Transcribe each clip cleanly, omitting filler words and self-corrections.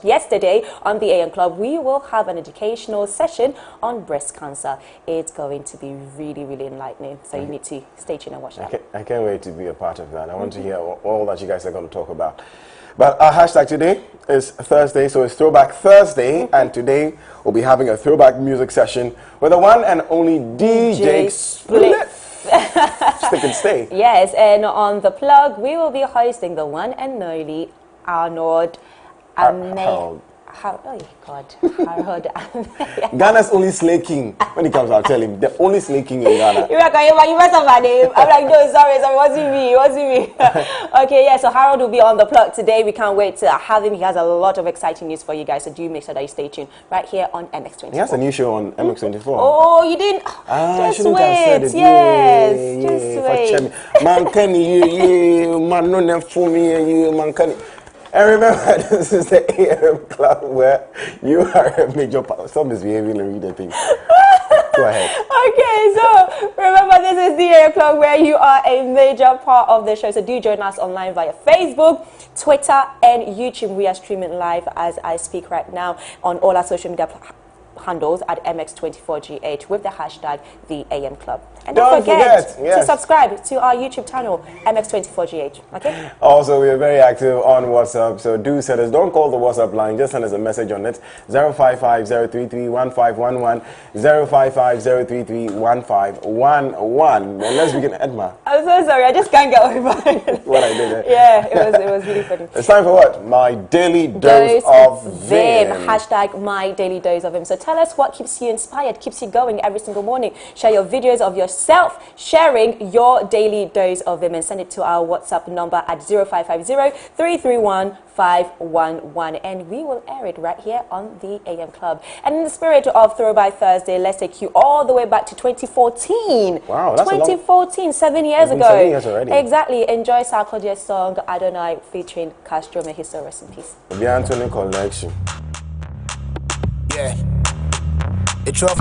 Yesterday on the AM Club, we will have an educational session on breast cancer. It's going to be really, really enlightening. So you need to stay tuned and watch that. I can't wait to be a part of that. I want to hear all that you guys are going to talk about. But our hashtag today is Thursday, so it's Throwback Thursday, and today we'll be having a throwback music session with the one and only DJ Split. Stick and stay. Yes, and on the plug, we will be hosting the one and only Arnold. Harold. Oh God, Harold. Ghana's only slay king. When he comes, I'll tell him. The only slay king in Ghana. You mess up my name. I'm like, no, sorry, what's with me? Okay, yeah, so Harold will be on the plug today. We can't wait to have him. He has a lot of exciting news for you guys, so do make sure that you stay tuned right here on MX24. He has a new show on MX24. Oh, you didn't? Just wait. Yes, just wait. Man, can you, man, no name for me, you, man, can. And remember, this is the AM Club where you are a major part. Stop misbehaving and read the thing. Go ahead. Okay, so remember, this is the AM Club where you are a major part of the show. So do join us online via Facebook, Twitter, and YouTube. We are streaming live as I speak right now on all our social media handles at MX24GH with the hashtag the AM Club. And don't forget to subscribe to our YouTube channel, MX24GH. Okay? Also, we are very active on WhatsApp, so do send us. Don't call the WhatsApp line, just send us a message on it. 055-033-1511, 055-033-1511. And let's begin, Edma. I'm so sorry, I just can't get over it. What I did. Yeah, it was really funny. It's time for what? My daily dose of Vim. Hashtag my daily dose of Vim. So tell us what keeps you inspired, keeps you going every single morning. Share your videos of yourself sharing your daily dose of Vim and send it to our WhatsApp number at 0550-331-511, and we will air it right here on the AM Club. And in the spirit of Throwback Thursday, let's take you all the way back to 2014. Wow, that's 2014, 7 years ago. 7 years already. Exactly. Enjoy Sarkodie's song Adonai featuring Castro. May his soul rest in peace. The Anthony Collection. Yeah. It's rough.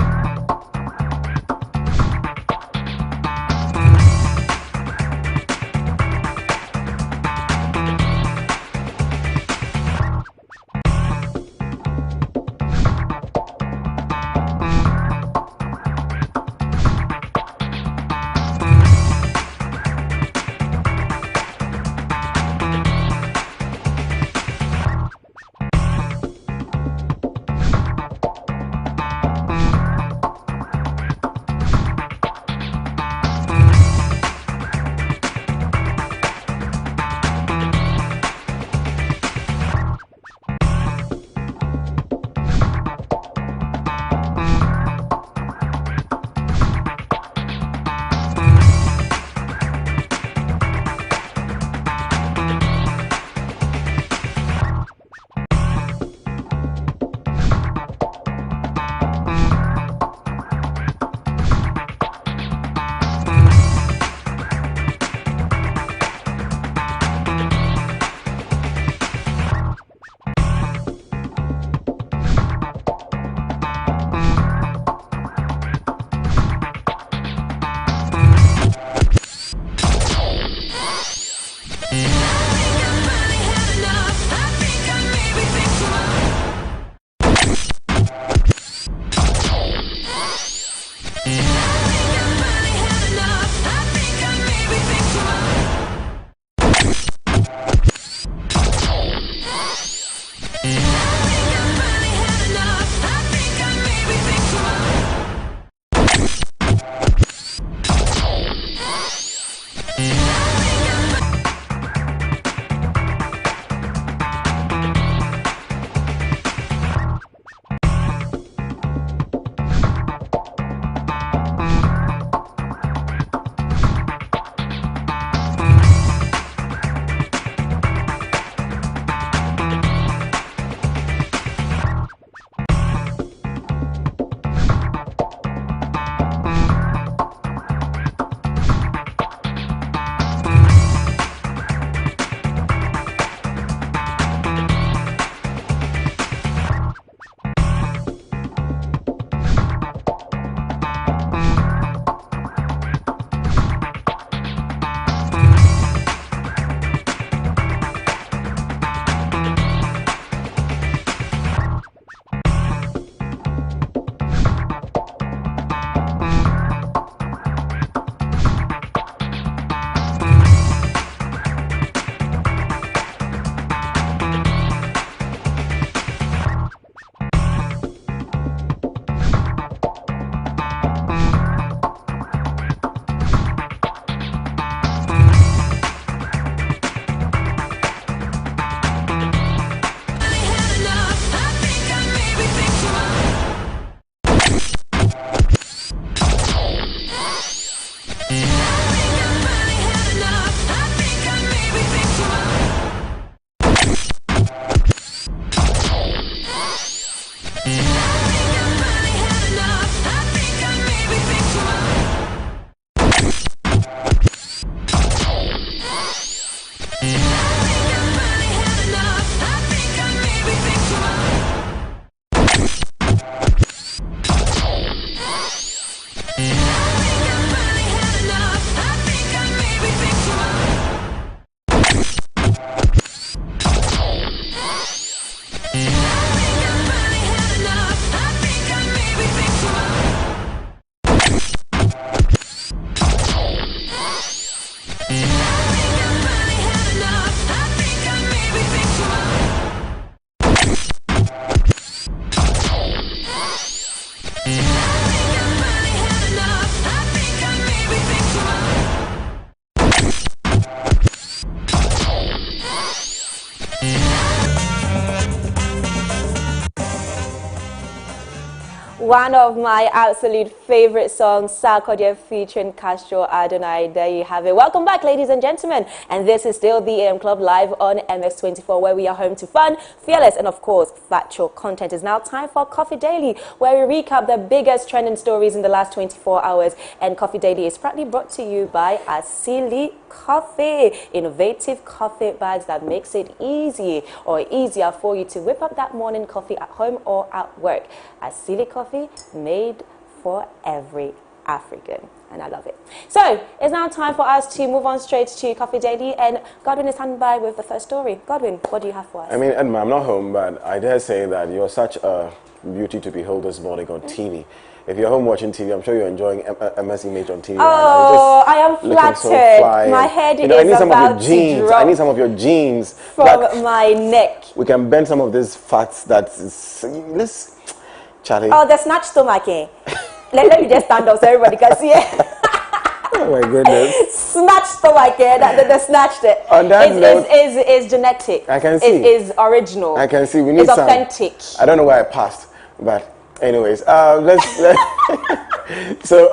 One of my absolute favorite songs, Sarkodie featuring Castro Adonai. There you have it. Welcome back, ladies and gentlemen. And this is still the AM Club live on MX24, where we are home to fun, fearless, and of course, factual content. It's now time for Coffee Daily, where we recap the biggest trending stories in the last 24 hours. And Coffee Daily is proudly brought to you by Asili Coffee, innovative coffee bags that makes it easier for you to whip up that morning coffee at home or at work. Asili Coffee, made for every African, and I love it. So it's now time for us to move on straight to Coffee Daily, and Godwin is standing by with the first story. Godwin, what do you have for us? I mean, Edma, I'm not home, but I dare say that you're such a beauty to behold this morning on TV. If you're home watching TV, I'm sure you're enjoying Emma's image on TV. Oh, I am flattered. So my head is I need some about of your jeans. to drop. I need some of your jeans from my neck. We can bend some of this fats let's, Charlie. Oh, the snatch stomach, eh? let me just stand up so everybody can see it. Oh my goodness. Snatch stomach, eh? The snatched it. On that note, is genetic. I can see. It is original. I can see. We need it's some. Authentic. I don't know where I passed, but anyways, So,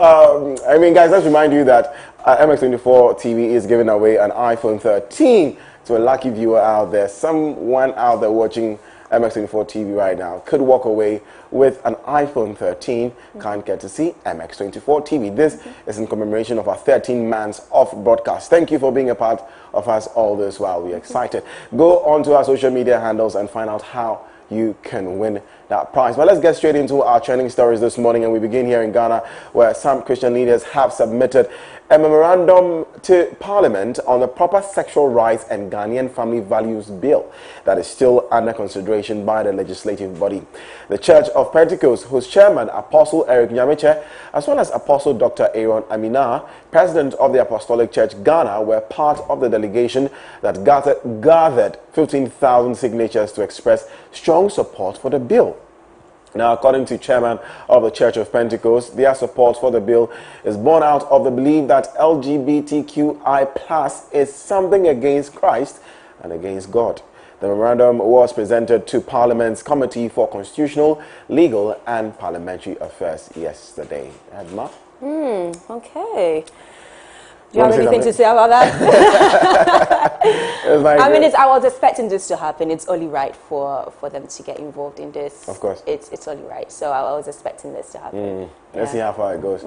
I mean, guys, let's remind you that MX24 TV is giving away an iPhone 13 to a lucky viewer out there. Someone out there watching MX24 TV right now could walk away with an iPhone 13. Can't get to see MX24 TV. This is in commemoration of our 13 months of broadcast. Thank you for being a part of us all this while. We're excited. Go on to our social media handles and find out how you can win that prize. But let's get straight into our trending stories this morning, and we begin here in Ghana, where some Christian leaders have submitted a memorandum to Parliament on the Proper Sexual Rights and Ghanaian Family Values Bill that is still under consideration by the legislative body. The Church of Pentecost, whose chairman, Apostle Eric Nyamiche, as well as Apostle Dr. Aaron Amina, President of the Apostolic Church Ghana, were part of the delegation that gathered 15,000 signatures to express strong support for the bill. Now, according to chairman of the Church of Pentecost, their support for the bill is born out of the belief that LGBTQI+ is something against Christ and against God. The memorandum was presented to Parliament's Committee for Constitutional, Legal and Parliamentary Affairs yesterday. Edma? Okay. Do you have anything to say about that? I mean, I was expecting this to happen. It's only right for them to get involved in this. Of course. It's only right. So I was expecting this to happen. Let's see how far it goes.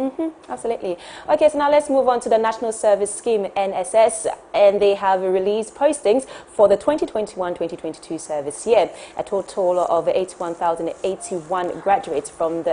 Absolutely. Okay, so now let's move on to the National Service Scheme, NSS, and they have released postings for the 2021-2022 service year. A total of 81,081 graduates from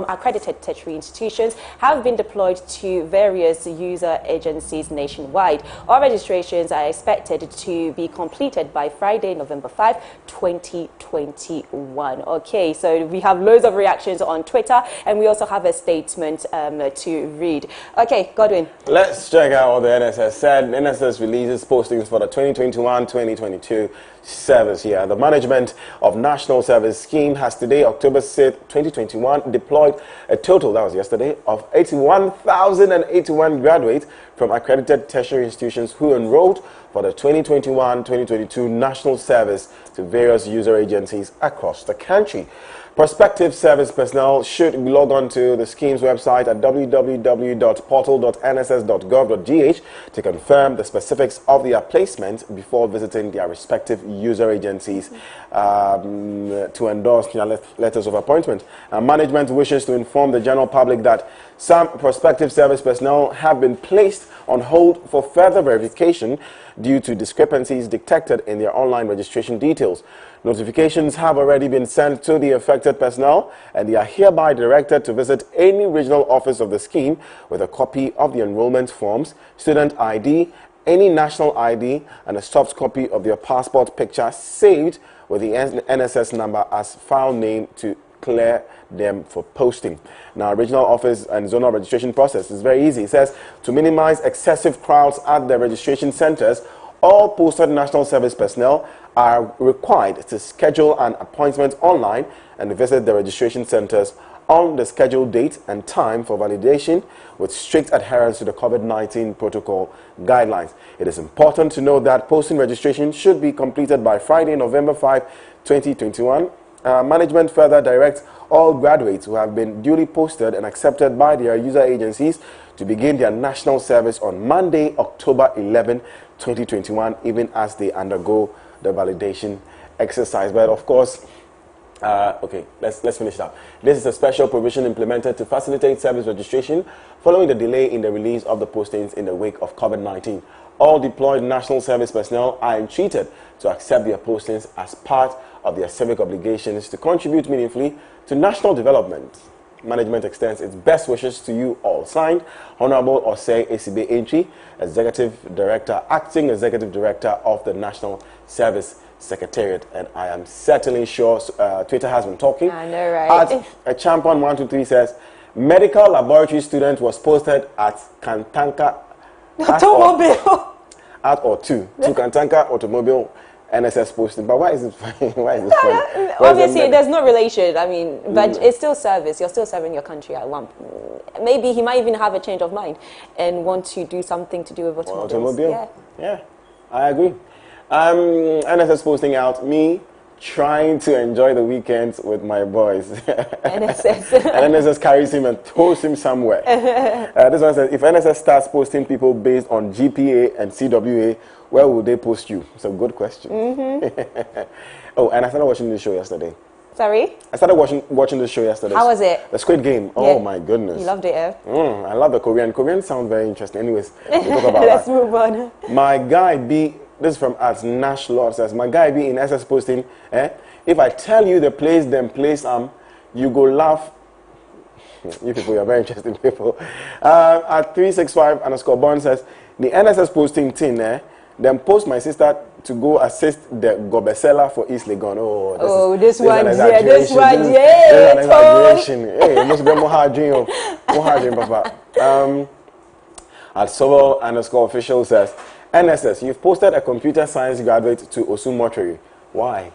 accredited tertiary institutions have been deployed to various user agencies nationwide. All registrations are expected to be completed by Friday, November 5, 2021. Okay, so we have loads of reactions on Twitter, and we also have a statement to read. Okay, Godwin. Let's check out what the NSS said. NSS releases postings for the 2021-2022 service year. The management of National Service Scheme has today, October 6th, 2021, deployed a total, that was yesterday, of 81,081 graduates from accredited tertiary institutions who enrolled for the 2021-2022 National Service to various user agencies across the country. Prospective service personnel should log on to the scheme's website at www.portal.nss.gov.gh to confirm the specifics of their placement before visiting their respective user agencies to endorse their letters of appointment. Management wishes to inform the general public that some prospective service personnel have been placed on hold for further verification due to discrepancies detected in their online registration details. Notifications have already been sent to the affected personnel, and they are hereby directed to visit any regional office of the scheme with a copy of the enrollment forms, student ID, any national ID, and a soft copy of their passport picture saved with the NSS number as file name to clear them for posting. Now, regional office and zonal registration process is very easy. It says to minimize excessive crowds at the registration centers, all posted national service personnel are required to schedule an appointment online and visit the registration centers on the scheduled date and time for validation with strict adherence to the COVID-19 protocol guidelines. It is important to note that posting registration should be completed by Friday, November 5, 2021. Management further directs all graduates who have been duly posted and accepted by their user agencies to begin their national service on Monday, October 11, 2021, even as they undergo the validation exercise. But of course, okay, let's finish up. This is a special provision implemented to facilitate service registration following the delay in the release of the postings in the wake of COVID-19. All deployed national service personnel are entreated to accept their postings as part of their civic obligations to contribute meaningfully to national development. Management extends its best wishes to you all. Signed, Honorable Osei Esibe Entry, Executive Director, Acting Executive Director of the National Service Secretariat. And I am certainly sure Twitter has been talking. I know, right? At Champion123 says, medical laboratory student was posted at Kantanka Automobile. At or to Kantanka Automobile NSS posting. But why is it funny? Why is it funny? Obviously, there's no relation. I mean, but it's still service. You're still serving your country at one. Maybe he might even have a change of mind and want to do something to do with automobiles. Automobile. Yeah, I agree. NSS posting out me trying to enjoy the weekends with my boys. NSS. And NSS carries him and throws him somewhere. This one says, if NSS starts posting people based on GPA and CWA, where will they post you? It's a good question. Oh, and I started watching the show yesterday. Sorry? I started watching the show yesterday. How was it? The Squid Game. Oh, my goodness. You loved it, eh? I love the Korean. Korean sound very interesting. Anyways, we'll talk about Let's that. move on. My guy B, this is from at Nash Lord, says, my guy B in SS posting, if I tell you the place, then place you go laugh. You people, you're very interesting people. At 365_Bond says, the NSS posting thing, then post my sister to go assist the Gobesela for East Legon. This one, This yeah. is an exaggeration. Hey, it must be more hard dream, Papa. At Sobel_Official says, NSS, you've posted a computer science graduate to Osun Mortuary. Why?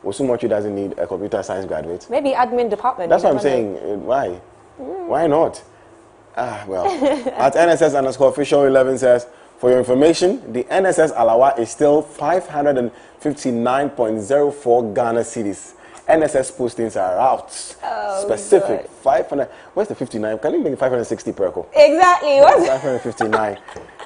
Osun Mortuary doesn't need a computer science graduate. Maybe admin department. That's what I'm saying. Why? Why not? Well. At NSS_Official 11 says, for your information, the NSS Alawa is still 559.04 Ghana cedis. NSS postings are out. Specific. God. 500. Where's the 59? Can you make 560 per echo? Exactly. What's 559?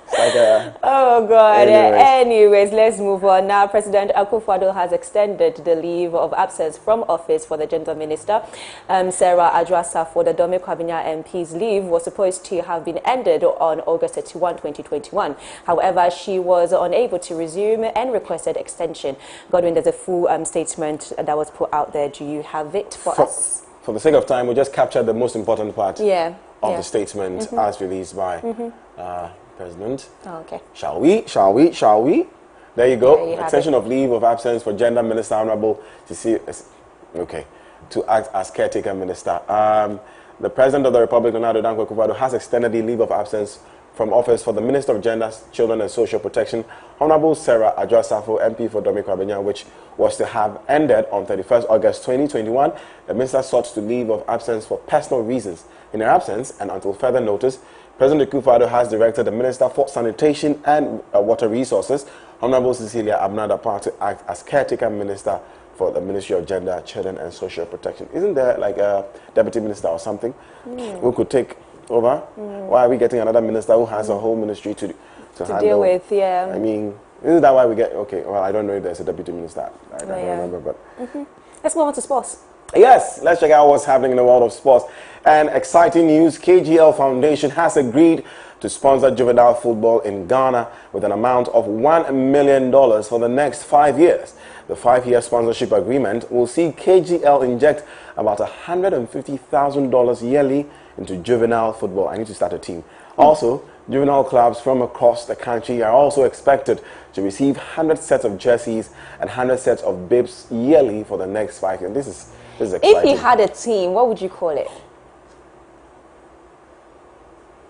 It's like oh God. Anyways, let's move on. Now, President Akufo-Addo has extended the leave of absence from office for the Gender Minister, Sarah Adjua-Safo. The Dome Kwabena MP's leave was supposed to have been ended on August 31, 2021. However, she was unable to resume and requested extension. Godwin, there's a full statement that was put out there. Do you have it for us? For the sake of time, we'll just capture the most important part of the statement as released by President. Oh, okay. Shall we? There you go. Extension of leave of absence for Gender Minister Honorable to act as caretaker minister. The President of the Republic, Ronaldo Danko Akufo-Addo, has extended the leave of absence from office for the Minister of Gender, Children and Social Protection, Honorable Sarah Adjua-Safo, MP for Dome Kwabena, which was to have ended on 31st August 2021. The minister sought to leave of absence for personal reasons. In her absence, and until further notice, President Akufo-Addo has directed the Minister for Sanitation and Water Resources, Honorable Cecilia Abnadapa, to act as caretaker minister for the Ministry of Gender, Children and Social Protection. Isn't there like a deputy minister or something who could take over? Why are we getting another minister who has a whole ministry to handle? Deal with? Yeah. I mean, isn't that why we get? Okay, well, I don't know if there's a deputy minister. I don't remember, but let's move on to sports. Yes, let's check out what's happening in the world of sports. And exciting news, KGL Foundation has agreed to sponsor juvenile football in Ghana with an amount of $1 million for the next 5 years. The 5-year sponsorship agreement will see KGL inject about $150,000 yearly into juvenile football. I need to start a team. Also, Juvenile clubs from across the country are also expected to receive 100 sets of jerseys and 100 sets of bibs yearly for the next 5 years. This is exciting. If you had a team, what would you call it?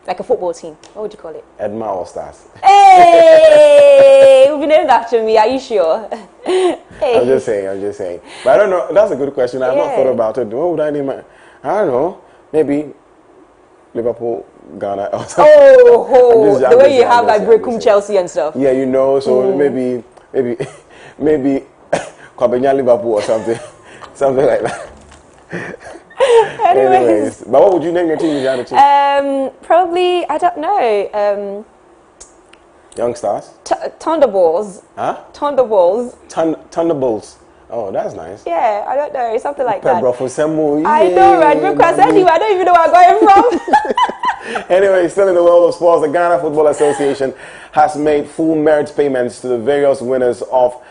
Like a football team, what would you call it? Edma All Stars. Hey, it would be named after me. Are you sure? Hey. I'm just saying. But I don't know. That's a good question. I've not thought about it. What would I name it? I don't know. Maybe Liverpool, Ghana, or something. Oh, the way you have like Brekum, Chelsea and stuff. Yeah, you know. So maybe Kwabenya Liverpool or something, something like that. Anyways, but what would you name your team if you had a team? Probably, I don't know. Young Stars? Thunderbolts. Huh? Thunderbolts. Thunderbolts. Oh, that's nice. Yeah, I don't know, something like that. I know, right? Because anyway, I don't even know where I'm going from. Anyway, still in the world of sports, the Ghana Football Association has made full merit payments to the various winners of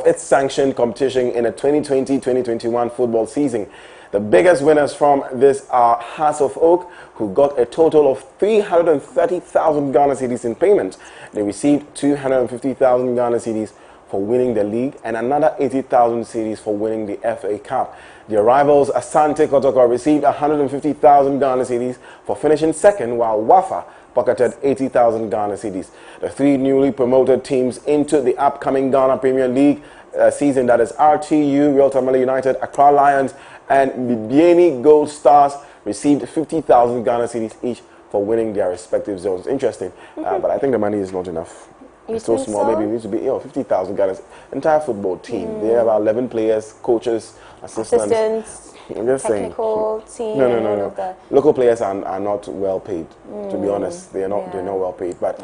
its sanctioned competition in the 2020-2021 football season. The biggest winners from this are Hearts of Oak, who got a total of 330,000 Ghana cedis in payment. They received 250,000 Ghana cedis for winning the league and another 80,000 cedis for winning the FA Cup. Their rivals Asante Kotoko received 150,000 Ghana cedis for finishing second, while Wafa pocketed 80,000 Ghana cedis. The three newly promoted teams into the upcoming Ghana Premier League season, that is RTU, Real Tamale United, Accra Lions, and Bibiani Gold Stars, received 50,000 Ghana cedis each for winning their respective zones. Interesting, but I think the money is not enough. It's so small. So? Maybe it needs to be 50,000 Ghana. Entire football team. They have about 11 players, coaches, assistants. I'm just technical team. No. Local players are not well paid. To be honest, they're not well paid. But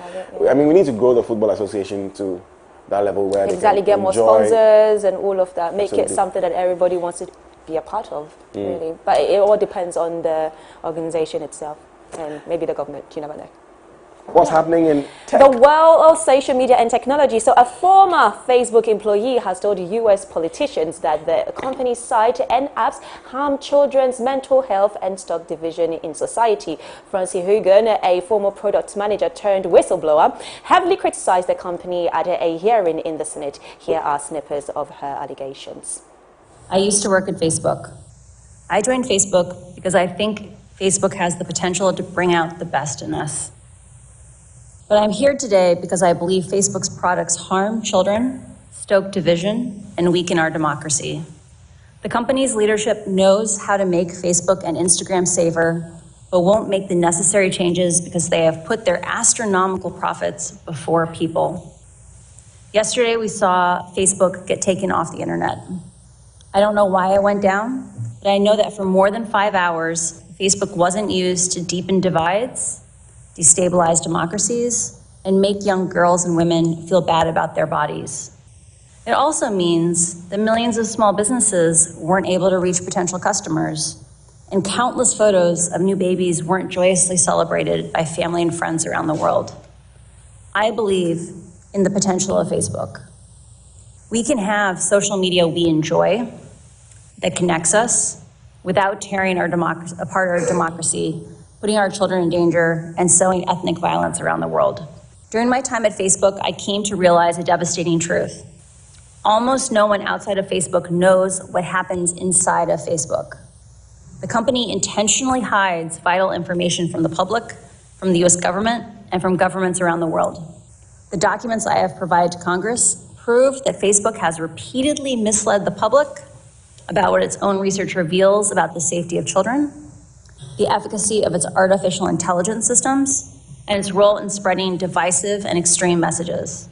I mean, we need to grow the football association to that level where they can get more sponsors and all of that. Make it something that everybody wants to be a part of. Really, but it all depends on the organization itself and maybe the government. You never know. What's happening in tech? The world of social media and technology. So a former Facebook employee has told US politicians that the company's site and apps harm children's mental health and stock division in society. Francie Hugen, a former product manager turned whistleblower, heavily criticized the company at a hearing in the Senate. Here are snippets of her allegations. I used to work at Facebook. I joined Facebook because I think Facebook has the potential to bring out the best in us. But I'm here today because I believe Facebook's products harm children, stoke division, and weaken our democracy. The company's leadership knows how to make Facebook and Instagram safer, but won't make the necessary changes because they have put their astronomical profits before people. Yesterday, we saw Facebook get taken off the internet. I don't know why it went down, but I know that for more than 5 hours, Facebook wasn't used to deepen divides, destabilize democracies, and make young girls and women feel bad about their bodies. It also means that millions of small businesses weren't able to reach potential customers, and countless photos of new babies weren't joyously celebrated by family and friends around the world. I believe in the potential of Facebook. We can have social media we enjoy that connects us without tearing apart our democracy, putting our children in danger, and sowing ethnic violence around the world. During my time at Facebook, I came to realize a devastating truth. Almost no one outside of Facebook knows what happens inside of Facebook. The company intentionally hides vital information from the public, from the US government, and from governments around the world. The documents I have provided to Congress prove that Facebook has repeatedly misled the public about what its own research reveals about the safety of children, the efficacy of its artificial intelligence systems, and its role in spreading divisive and extreme messages.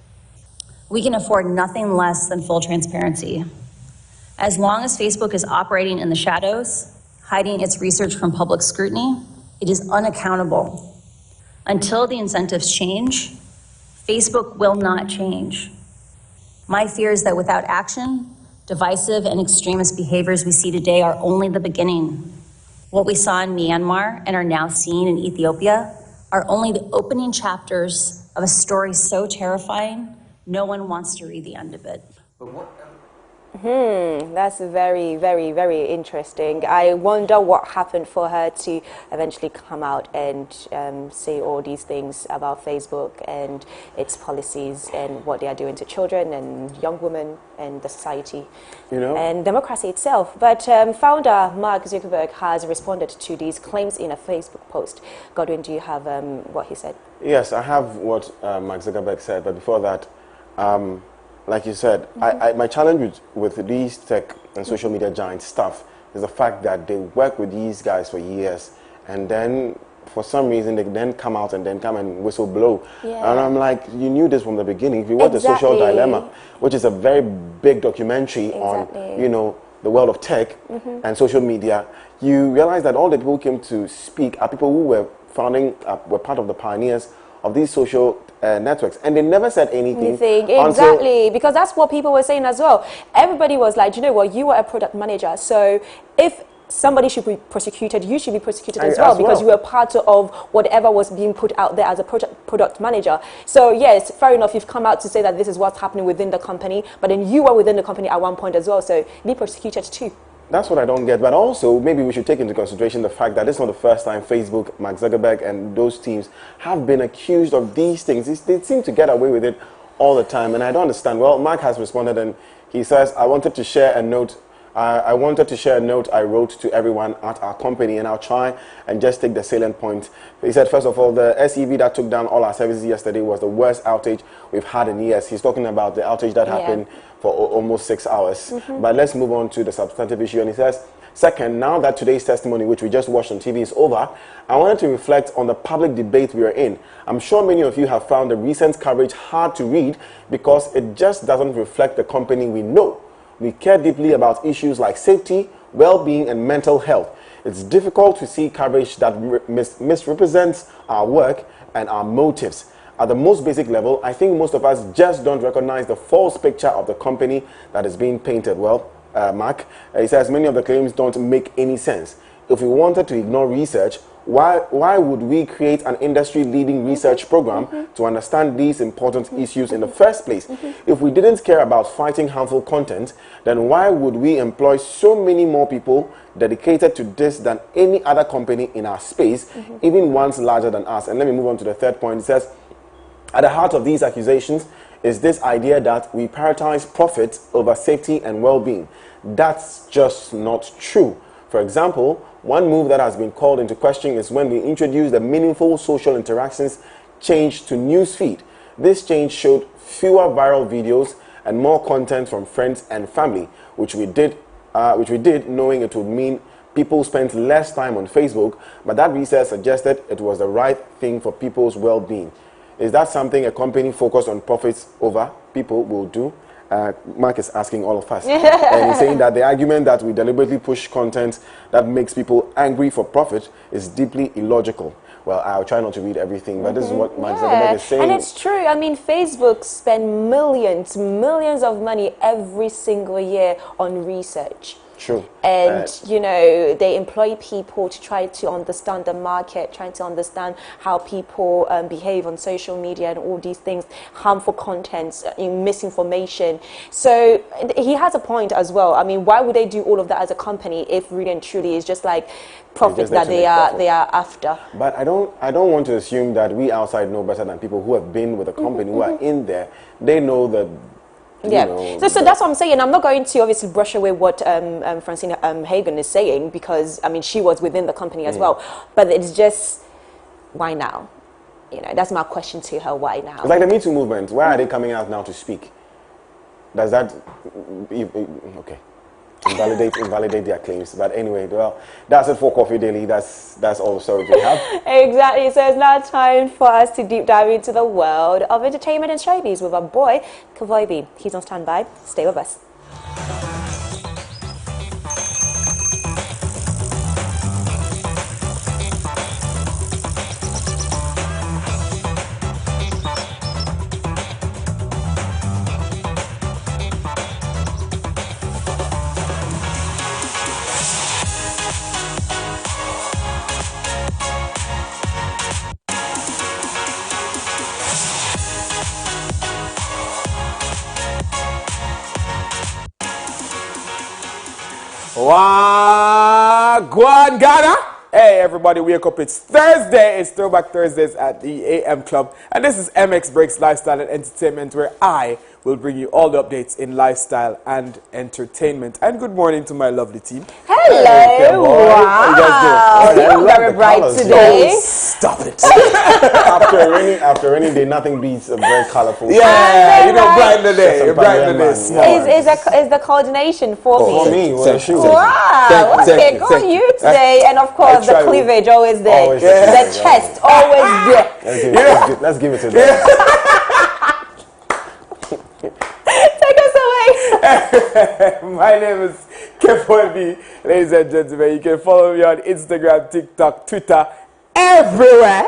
We can afford nothing less than full transparency. As long as Facebook is operating in the shadows, hiding its research from public scrutiny, it is unaccountable. Until the incentives change, Facebook will not change. My fear is that without action, divisive and extremist behaviors we see today are only the beginning. What we saw in Myanmar and are now seeing in Ethiopia are only the opening chapters of a story so terrifying, no one wants to read the end of it. That's very, very, very interesting. I wonder what happened for her to eventually come out and say all these things about Facebook and its policies and what they are doing to children and young women and the society, and democracy itself. But founder Mark Zuckerberg has responded to these claims in a Facebook post. Godwin, do you have what he said? Yes, I have what Mark Zuckerberg said, but before that, like you said, my challenge with these tech and social media giant stuff is the fact that they work with these guys for years, and then for some reason they then come out and then come and whistle blow. Yeah. And I'm like, you knew this from the beginning. If you watch The Social Dilemma, which is a very big documentary on, the world of tech and social media, you realize that all the people who came to speak are people who were were part of the pioneers of these social networks, and they never said anything. Exactly, because that's what people were saying as well. Everybody was like, you know what, you were a product manager, so if somebody should be prosecuted, you should be prosecuted as well, because you were part of whatever was being put out there as a product manager. So yes, fair enough, you've come out to say that this is what's happening within the company, but then you were within the company at one point as well, so be prosecuted too. That's what I don't get. But also, maybe we should take into consideration the fact that it's not the first time Facebook, Mark Zuckerberg, and those teams have been accused of these things. They seem to get away with it all the time, and I don't understand. Well, Mark has responded, and he says, I wanted to share a note I wrote to everyone at our company, and I'll try and just take the salient point. He said, first of all, the SEV that took down all our services yesterday was the worst outage we've had in years. He's talking about the outage that happened for almost 6 hours. But let's move on to the substantive issue. And he says, second, now that today's testimony, which we just watched on TV, is over, I wanted to reflect on the public debate we are in. I'm sure many of you have found the recent coverage hard to read because it just doesn't reflect the company we know. We care deeply about issues like safety, well-being, and mental health. It's difficult to see coverage that misrepresents our work and our motives. At the most basic level, I think most of us just don't recognize the false picture of the company that is being painted. Well, Mark, he says many of the claims don't make any sense. If we wanted to ignore research, why would we create an industry-leading research program to understand these important issues in the first place? If we didn't care about fighting harmful content, then why would we employ so many more people dedicated to this than any other company in our space, even ones larger than us? And let me move on to the third point. It says, at the heart of these accusations is this idea that we prioritize profit over safety and well-being. That's just not true. For example, one move that has been called into question is when we introduced the meaningful social interactions change to newsfeed. This change showed fewer viral videos and more content from friends and family, which we did knowing it would mean people spent less time on Facebook, but that research suggested it was the right thing for people's well-being. Is that something a company focused on profits over people will do? Mark is asking all of us. And he's saying that the argument that we deliberately push content that makes people angry for profit is deeply illogical. Well, I'll try not to read everything, but this is what Mark Zuckerberg is saying. And it's true. I mean, Facebook spend millions of money every single year on research. True. And, they employ people to try to understand the market, trying to understand how people behave on social media and all these things, harmful contents, misinformation. So he has a point as well. I mean, why would they do all of that as a company if really and truly it's just like profits that they are after? But I don't want to assume that we outside know better than people who have been with a company, who are in there. They know that. Yeah, so that's what I'm saying. I'm not going to obviously brush away what Francina Hagen is saying, because I mean she was within the company as well. But it's just, why now? That's my question to her. Why now? It's like the Me Too movement. Why are they coming out now to speak? Does that okay? Invalidate their claims. But anyway, well, that's it for Coffee Daily. That's all the stories we have. Exactly. So it's now time for us to deep dive into the world of entertainment and showbiz with our boy Kavoibi. He's on standby. Stay with us. Wagwan Ghana. Hey everybody, wake up. It's Thursday. It's Throwback Thursdays at the AM Club. And this is MX Breaks Lifestyle and Entertainment, where I will bring you all the updates in lifestyle and entertainment. And good morning to my lovely team. Hello. Hey, Wow. you You're very bright today. Stop it. after a rainy day, nothing beats a very colorful. Yeah, you know, right? brighten the day. Yes, Brighten the day. man. Small. Is the coordination for For me? me, what a shoe. Wow. Okay, go on you today. And of course, the try cleavage always there. Always The the chest always there. Let's give it to them. Take us away. My name is Kev. Ladies and gentlemen, you can follow me on Instagram, TikTok, Twitter, everywhere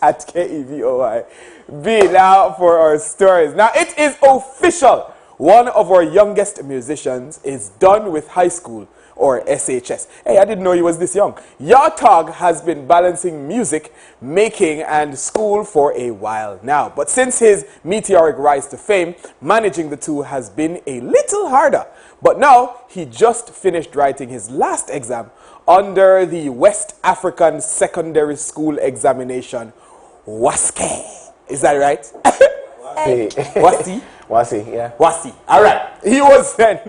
at KEVOIB. Now for our stories. Now it is official. One of our youngest musicians is done with high school, or SHS. Hey, I didn't know he was this young. Yartog has been balancing music, making, and school for a while now. But since his meteoric rise to fame, managing the two has been a little harder. But now, he just finished writing his last exam under the West African Secondary School Examination, WASCE. Is that right? Hey. WASCE? Wasi, yeah. Wasi. All right. He was then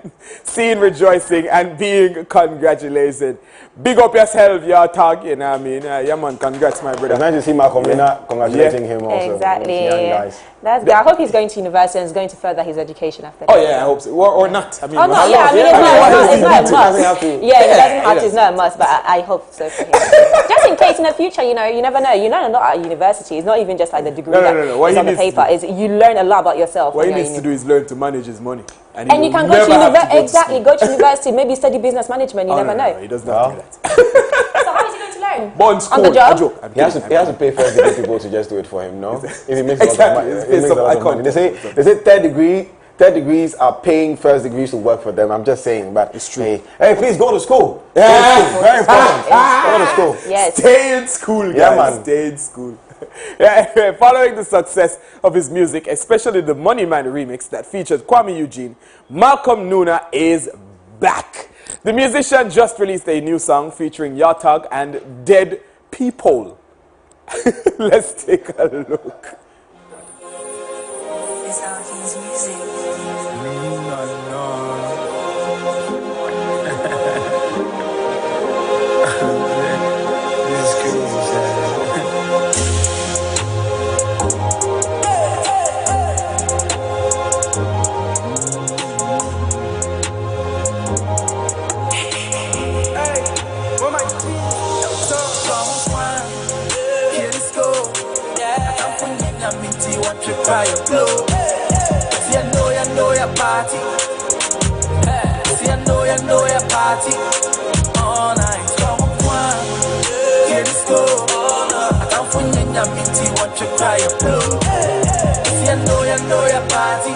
seen rejoicing and being congratulated. Big up yourself, your tag. You know what I mean? Yeah, man. Congrats, my brother. It's nice to see Malcolm congratulating him also. Exactly. Young guys. That's good. I hope he's going to university and is going to further his education after that. Oh, yeah, I hope so. Or not. I mean, Oh, no, yeah, I mean, it's not a must. Yeah, it doesn't have to. It's not a must, but I hope so for him. Just in case in the future, you know, you never know. You learn a lot at university. It's not even just like the degree that is on the paper. It's, you learn a lot about yourself. What he needs to do is learn to manage his money. And you can go to university. Go to university, maybe study business management. You never know. He doesn't have to do that. So how is he going to learn? Born school. On the job? A joke. He has to pay first degree people to just do it for him, no? If he makes Exactly. a lot of money. He makes a lot of money. They say third degrees are paying first degrees to work for them. I'm just saying, but it's true. Hey, please go to school. Yeah. Very important. Go to school. Yes. Stay in school, guys. Yeah, man. Stay in school. Yeah, following the success of his music, especially the Money Man remix that featured Kwame Eugene, Malcolm Nuna is back. The musician just released a new song featuring Yartog and Dead People. Let's take a look. It's how he's music. This is crazy, son. See, I know your party. See, I know your party. All night, come on, here this go. I can't find you, I'm into what you cry up low. See, I know your party.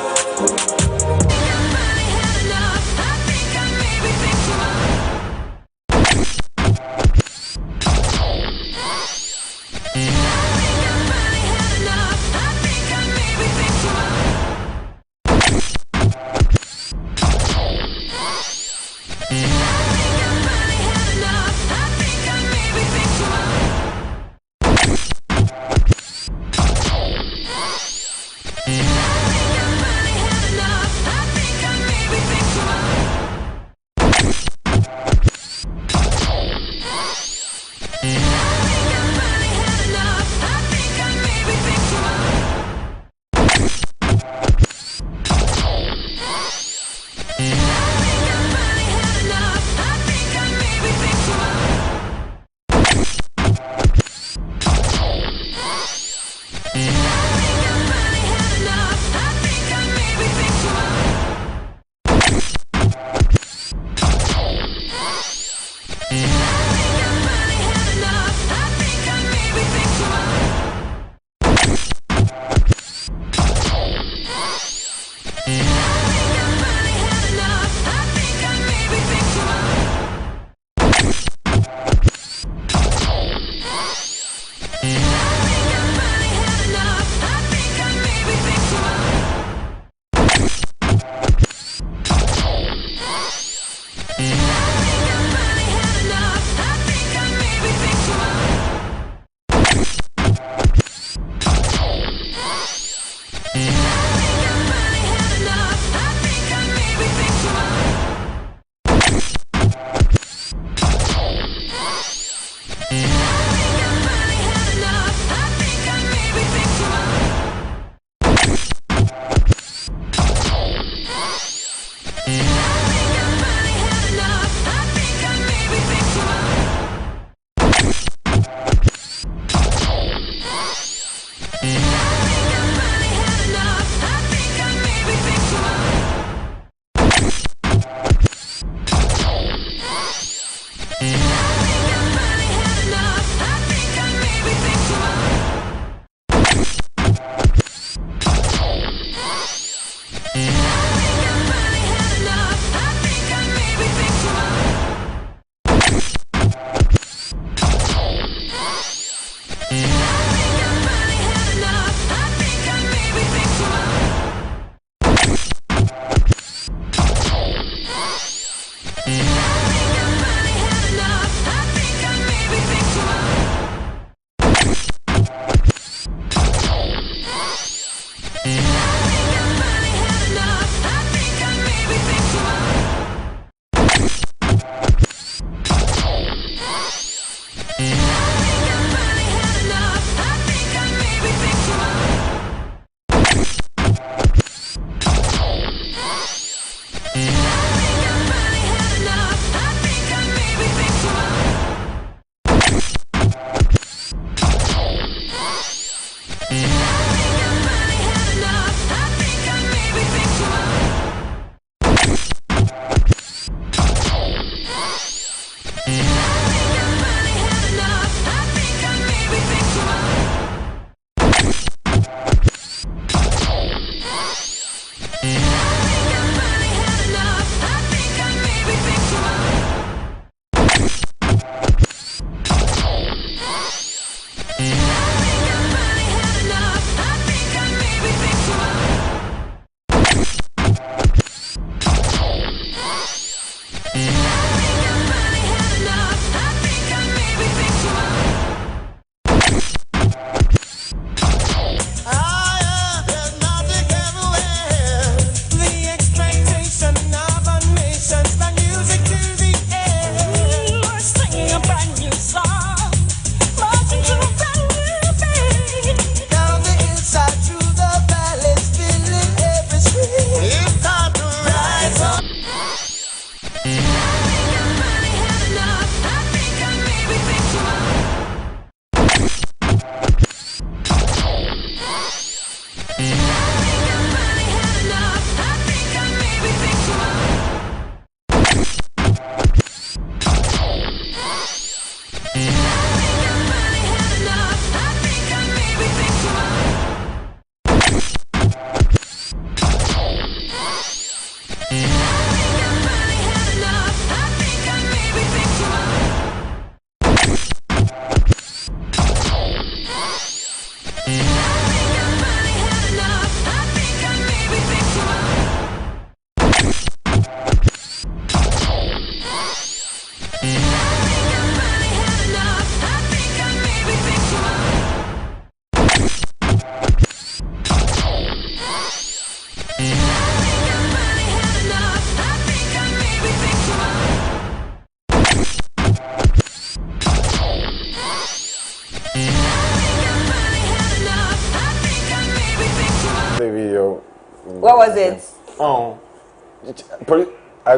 What was it? Oh,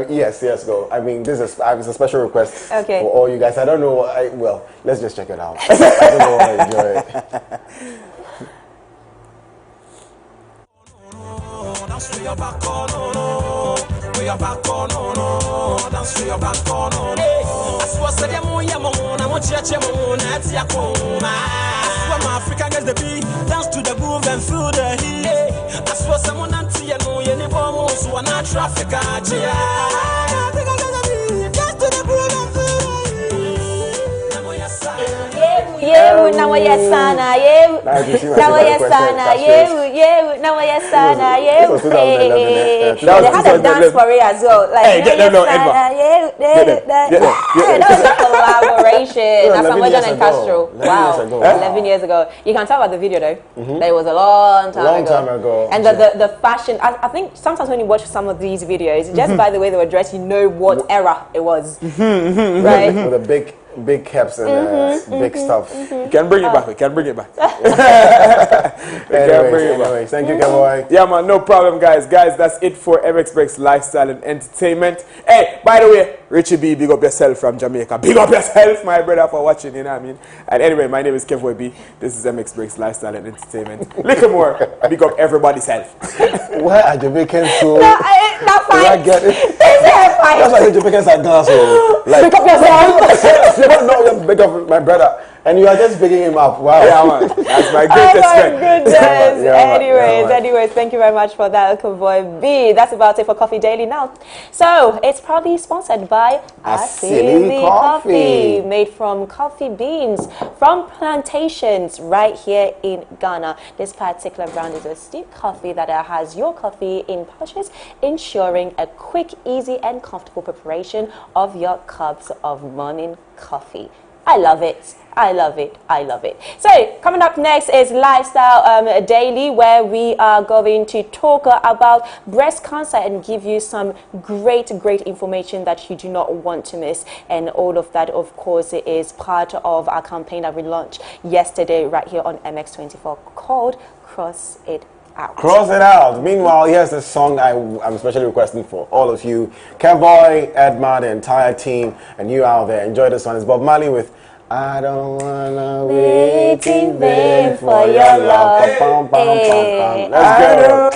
yes, go. I mean, this is a special request for all you guys. I don't know. Well, let's just check it out. I think we'll enjoy it. African gets the beat, dance to the groove and feel the heat. I swear someone anti and no any bomb, so I'm not traffic. I think I got the beat, dance to the groove and feel the heat. Yeah, now I sana, yeah, now I sana, yeah, now I sana, yeah. They had a dance for it as well. Like, Edma. That was a collaboration. That's Namboh and Castro. Wow, 11 years ago. You can tell by the video though. That it was a long time ago. And the fashion. I think sometimes when you watch some of these videos, just by the way they were dressed, you know what era it was, right? With the big caps and big stuff. You can bring it back. We can bring it back. Anyways, thank you, Godwin. Yeah, man, no problem, guys. Guys, that's it for MXBreaks Lifestyle and Entertainment. Hey, by the way, Richie B, big up yourself from Jamaica. Big up yourself, my brother, for watching, you know what I mean? And anyway, my name is Godwin B. This is MXBreaks Lifestyle and Entertainment. Little more, big up everybody's health. Why are Jamaicans so... Not fine. I get it. That's why the Jamaicans are dancing. Like, pick up yourself. You don't know, big up my brother. And you are just picking him up. Wow. Yeah, man. That's my Oh greatest my strength. goodness. Yeah, man. Anyways, thank you very much for that, Convoy B. That's about it for Coffee Daily now. So, it's probably sponsored by Asili Coffee. made from coffee beans from plantations right here in Ghana. This particular brand is a steep coffee that has your coffee in pouches, ensuring a quick, easy, and comfortable preparation of your cups of morning coffee. I love it. I love it. I love it. So, coming up next is Lifestyle Daily, where we are going to talk about breast cancer and give you some great information that you do not want to miss. And all of that, of course, is part of our campaign that we launched yesterday right here on MX24 called Cross It Out. Cross it out. Meanwhile, here's the song I'm especially requesting for all of you. Boy, Edma, the entire team, and you out there. Enjoy this one. It's Bob Marley with I don't wanna wait in vain for your love. Pam, pam, pam, pam. Let's go.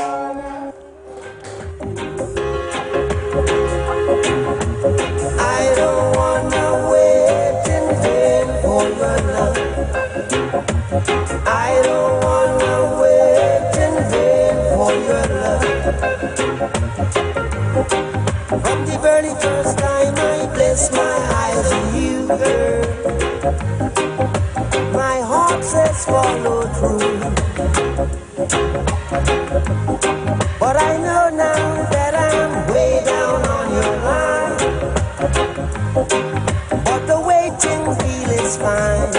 I don't wanna wait in vain for your love. I don't wanna wait in vain for your love. From the very first time I placed my eyes on you, girl, my heart says follow through. But I know now that I'm way down on your line. But the waiting feel is fine.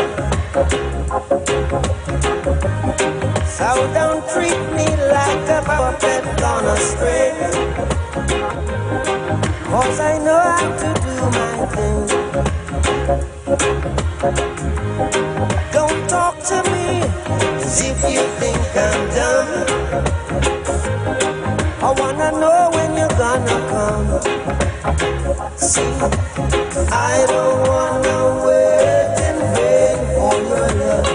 So don't treat me like a puppet on a string, 'cause I know how to do my thing. Don't talk to me as if you think I'm dumb. I wanna know when you're gonna come. See, I don't wanna wait in vain for your love.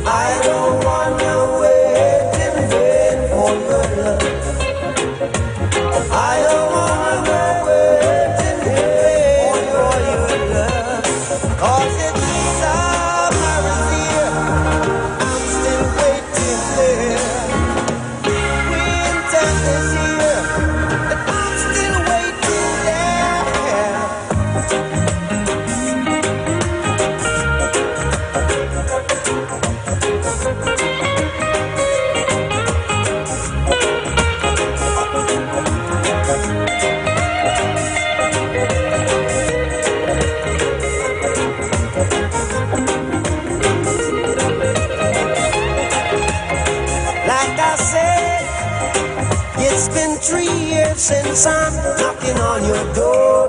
I don't wanna wait in vain for your love. I don't wanna wait in vain for your love. 'Cause it's summer is here, I'm still waiting there. Winter is here, and I'm still waiting there. Like I said, it's been 3 years since I'm knocking on your door.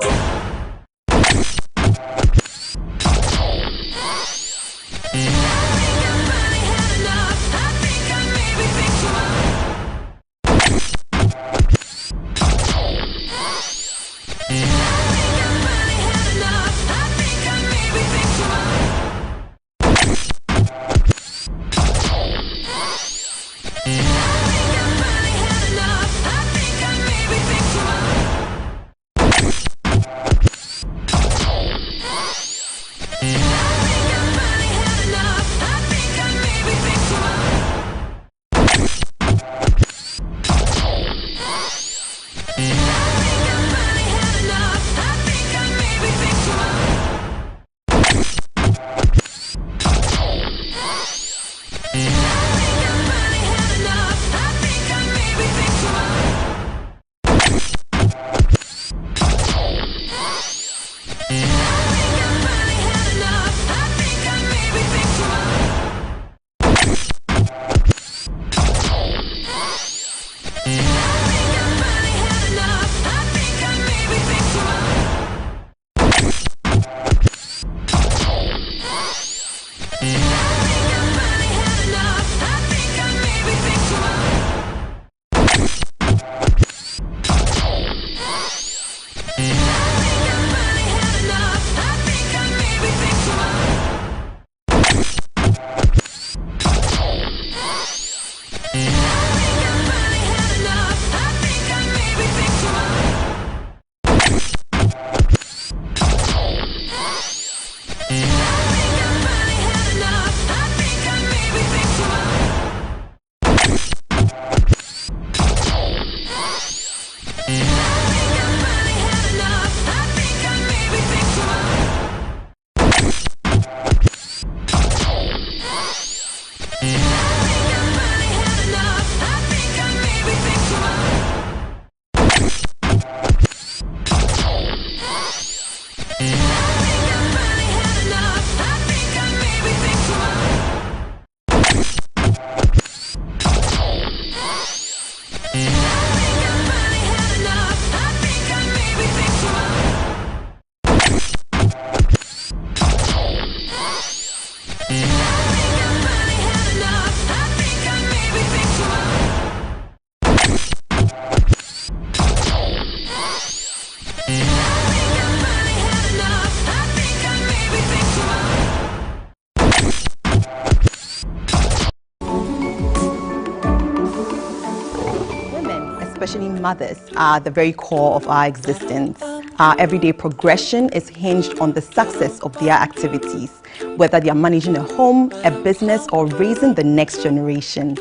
Especially mothers, are the very core of our existence. Our everyday progression is hinged on the success of their activities, whether they are managing a home, a business, or raising the next generation.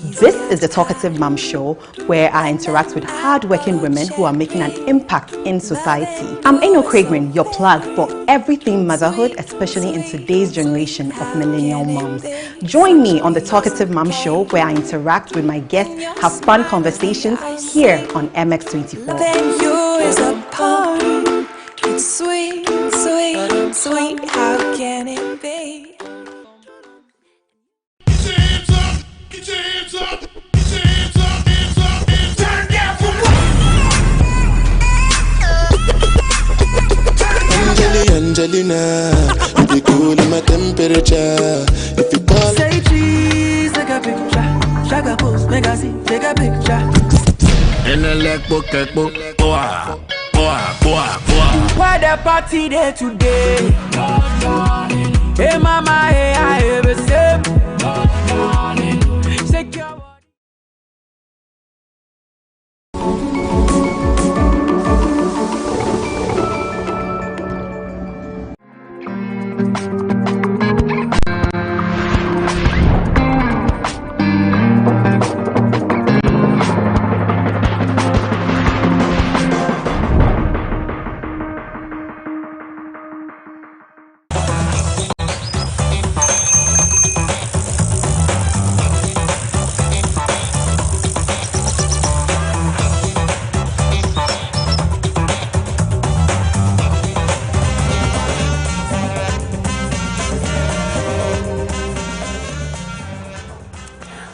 This is the Talkative Mom Show, where I interact with hardworking women who are making an impact in society. I'm Eno Craigrin, your plug for everything motherhood, especially in today's generation of millennial moms. Join me on the Talkative Mom Show, where I interact with my guests, have fun conversations here on MX24. Than you is a poem. It's sweet, sweet, sweet. How can it be? Get your hands up, get your hands up, get your hands up, hands up, hands up. Turn down for what? Angelina, you be cool in my temperature. If you call, Say cheese, take a picture. Shaka pose, make a see, take a picture. in a leg book, boah, boah, boah, boah. Why the party there today? Hey mama, hey I ever say. Shake your body.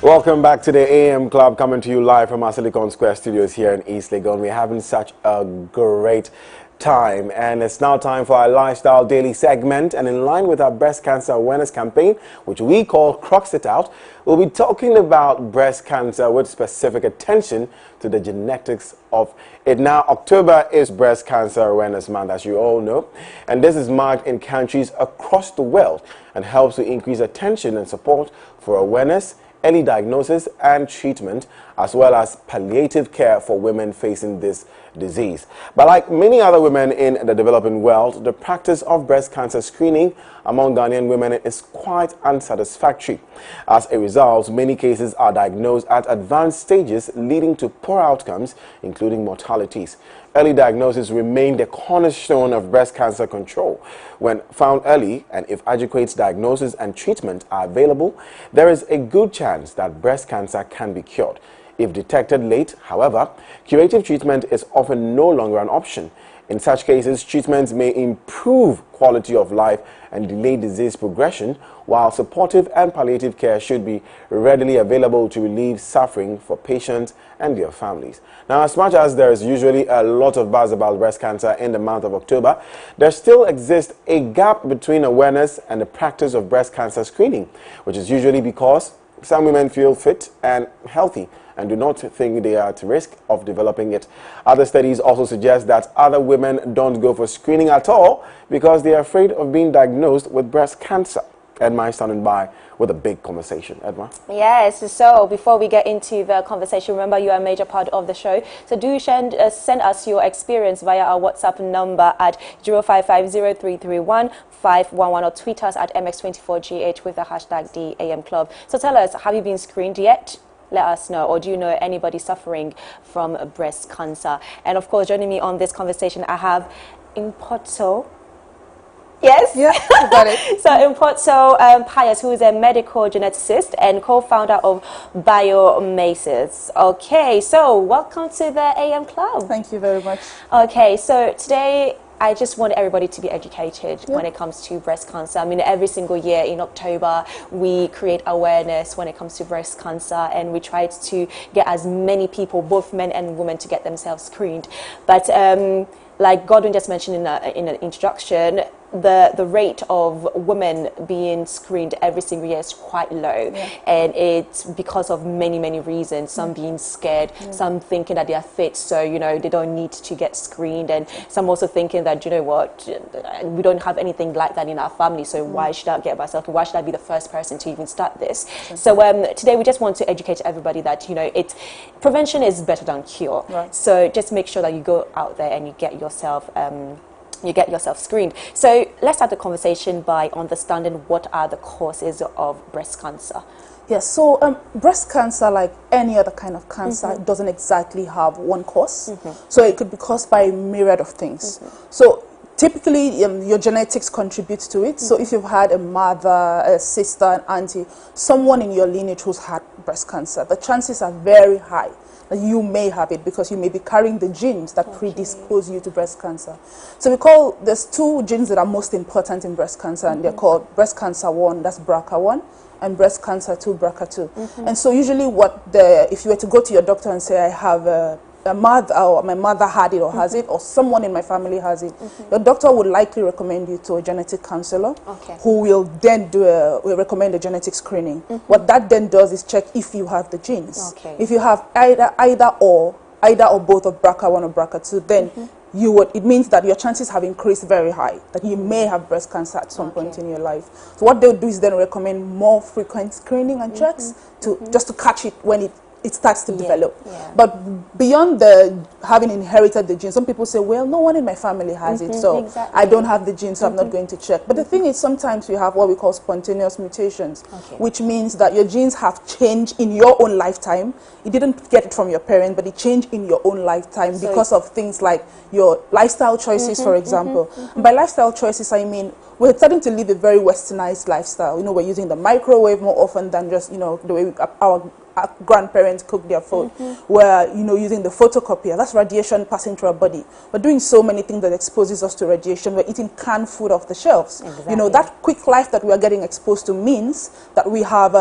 Welcome back to the AM Club, coming to you live from our Silicon Square studios here in East Legon. We're having such a great time, and it's now time for our Lifestyle Daily segment. And in line with our breast cancer awareness campaign, which we call Crux It Out, we'll be talking about breast cancer with specific attention to the genetics of it. Now, October is Breast Cancer Awareness Month, as you all know, and this is marked in countries across the world and helps to increase attention and support for awareness, early diagnosis and treatment, as well as palliative care for women facing this disease. But like many other women in the developing world, the practice of breast cancer screening among Ghanaian women is quite unsatisfactory. As a result, many cases are diagnosed at advanced stages, leading to poor outcomes, including mortalities. Early diagnosis remain the cornerstone of breast cancer control. When found early, and if adequate diagnosis and treatment are available, there is a good chance that breast cancer can be cured. If detected late, however, curative treatment is often no longer an option. In such cases, treatments may improve quality of life and delay disease progression, while supportive and palliative care should be readily available to relieve suffering for patients and their families. Now, as much as there is usually a lot of buzz about breast cancer in the month of October, there still exists a gap between awareness and the practice of breast cancer screening, which is usually because some women feel fit and healthy and do not think they are at risk of developing it. Other studies also suggest that other women don't go for screening at all because they are afraid of being diagnosed with breast cancer. Edma is standing by with a big conversation. Edma? Yes, so before we get into the conversation, remember you are a major part of the show. So do send us your experience via our WhatsApp number at 0550-331-511 or tweet us at MX24GH with the hashtag DAM Club. So tell us, have you been screened yet? Let us know, or do you know anybody suffering from breast cancer? And of course, joining me on this conversation, I have Impoto. Yes? Yeah, you got it. So Impoto Pius, who is a medical geneticist and co-founder of Biomaces. Okay, so welcome to the AM Club. Thank you very much. Okay, so today I just want everybody to be educated when it comes to breast cancer. I mean, every single year in October, we create awareness when it comes to breast cancer, and we try to get as many people, both men and women, to get themselves screened. But like Godwin just mentioned in an introduction, the rate of women being screened every single year is quite low, and it's because of many reasons. Some being scared, some thinking that they are fit, so they don't need to get screened, and some also thinking that what, we don't have anything like that in our family, so why should I get myself? Why should I be the first person to even start this? So today we just want to educate everybody that prevention is better than cure. So just make sure that you go out there and you get yourself screened. So let's start the conversation by understanding what are the causes of breast cancer. Yes, so breast cancer, like any other kind of cancer, doesn't exactly have one cause. So it could be caused by a myriad of things. So typically, your genetics contribute to it. So if you've had a mother, a sister, an auntie, someone in your lineage who's had breast cancer, the chances are very high that you may have it because you may be carrying the genes that predispose you to breast cancer. So there's two genes that are most important in breast cancer, and they're called breast cancer 1, that's BRCA1, and breast cancer 2, BRCA2. And so usually if you were to go to your doctor and say, I have a mother, or my mother had it or has it, or someone in my family has it, your doctor would likely recommend you to a genetic counselor who will then recommend a genetic screening. What that then does is check if you have the genes. If you have either or both of BRCA1 or BRCA2, then it means that your chances have increased very high, that you may have breast cancer at some point in your life. So what they'll do is then recommend more frequent screening and checks just to catch it when it starts to develop. But beyond having inherited the gene, some people say, well, no one in my family has it, so I don't have the gene, so I'm not going to check. But the thing is, sometimes you have what we call spontaneous mutations, which means that your genes have changed in your own lifetime. You didn't get it from your parent, but it changed in your own lifetime because of things like your lifestyle choices, for example. And by lifestyle choices, I mean we're starting to live a very westernized lifestyle. We're using the microwave more often than just, the way our grandparents cook their food. We're, using the photocopier. That's radiation passing through our body. We're doing so many things that exposes us to radiation. We're eating canned food off the shelves. That quick life that we are getting exposed to means that we have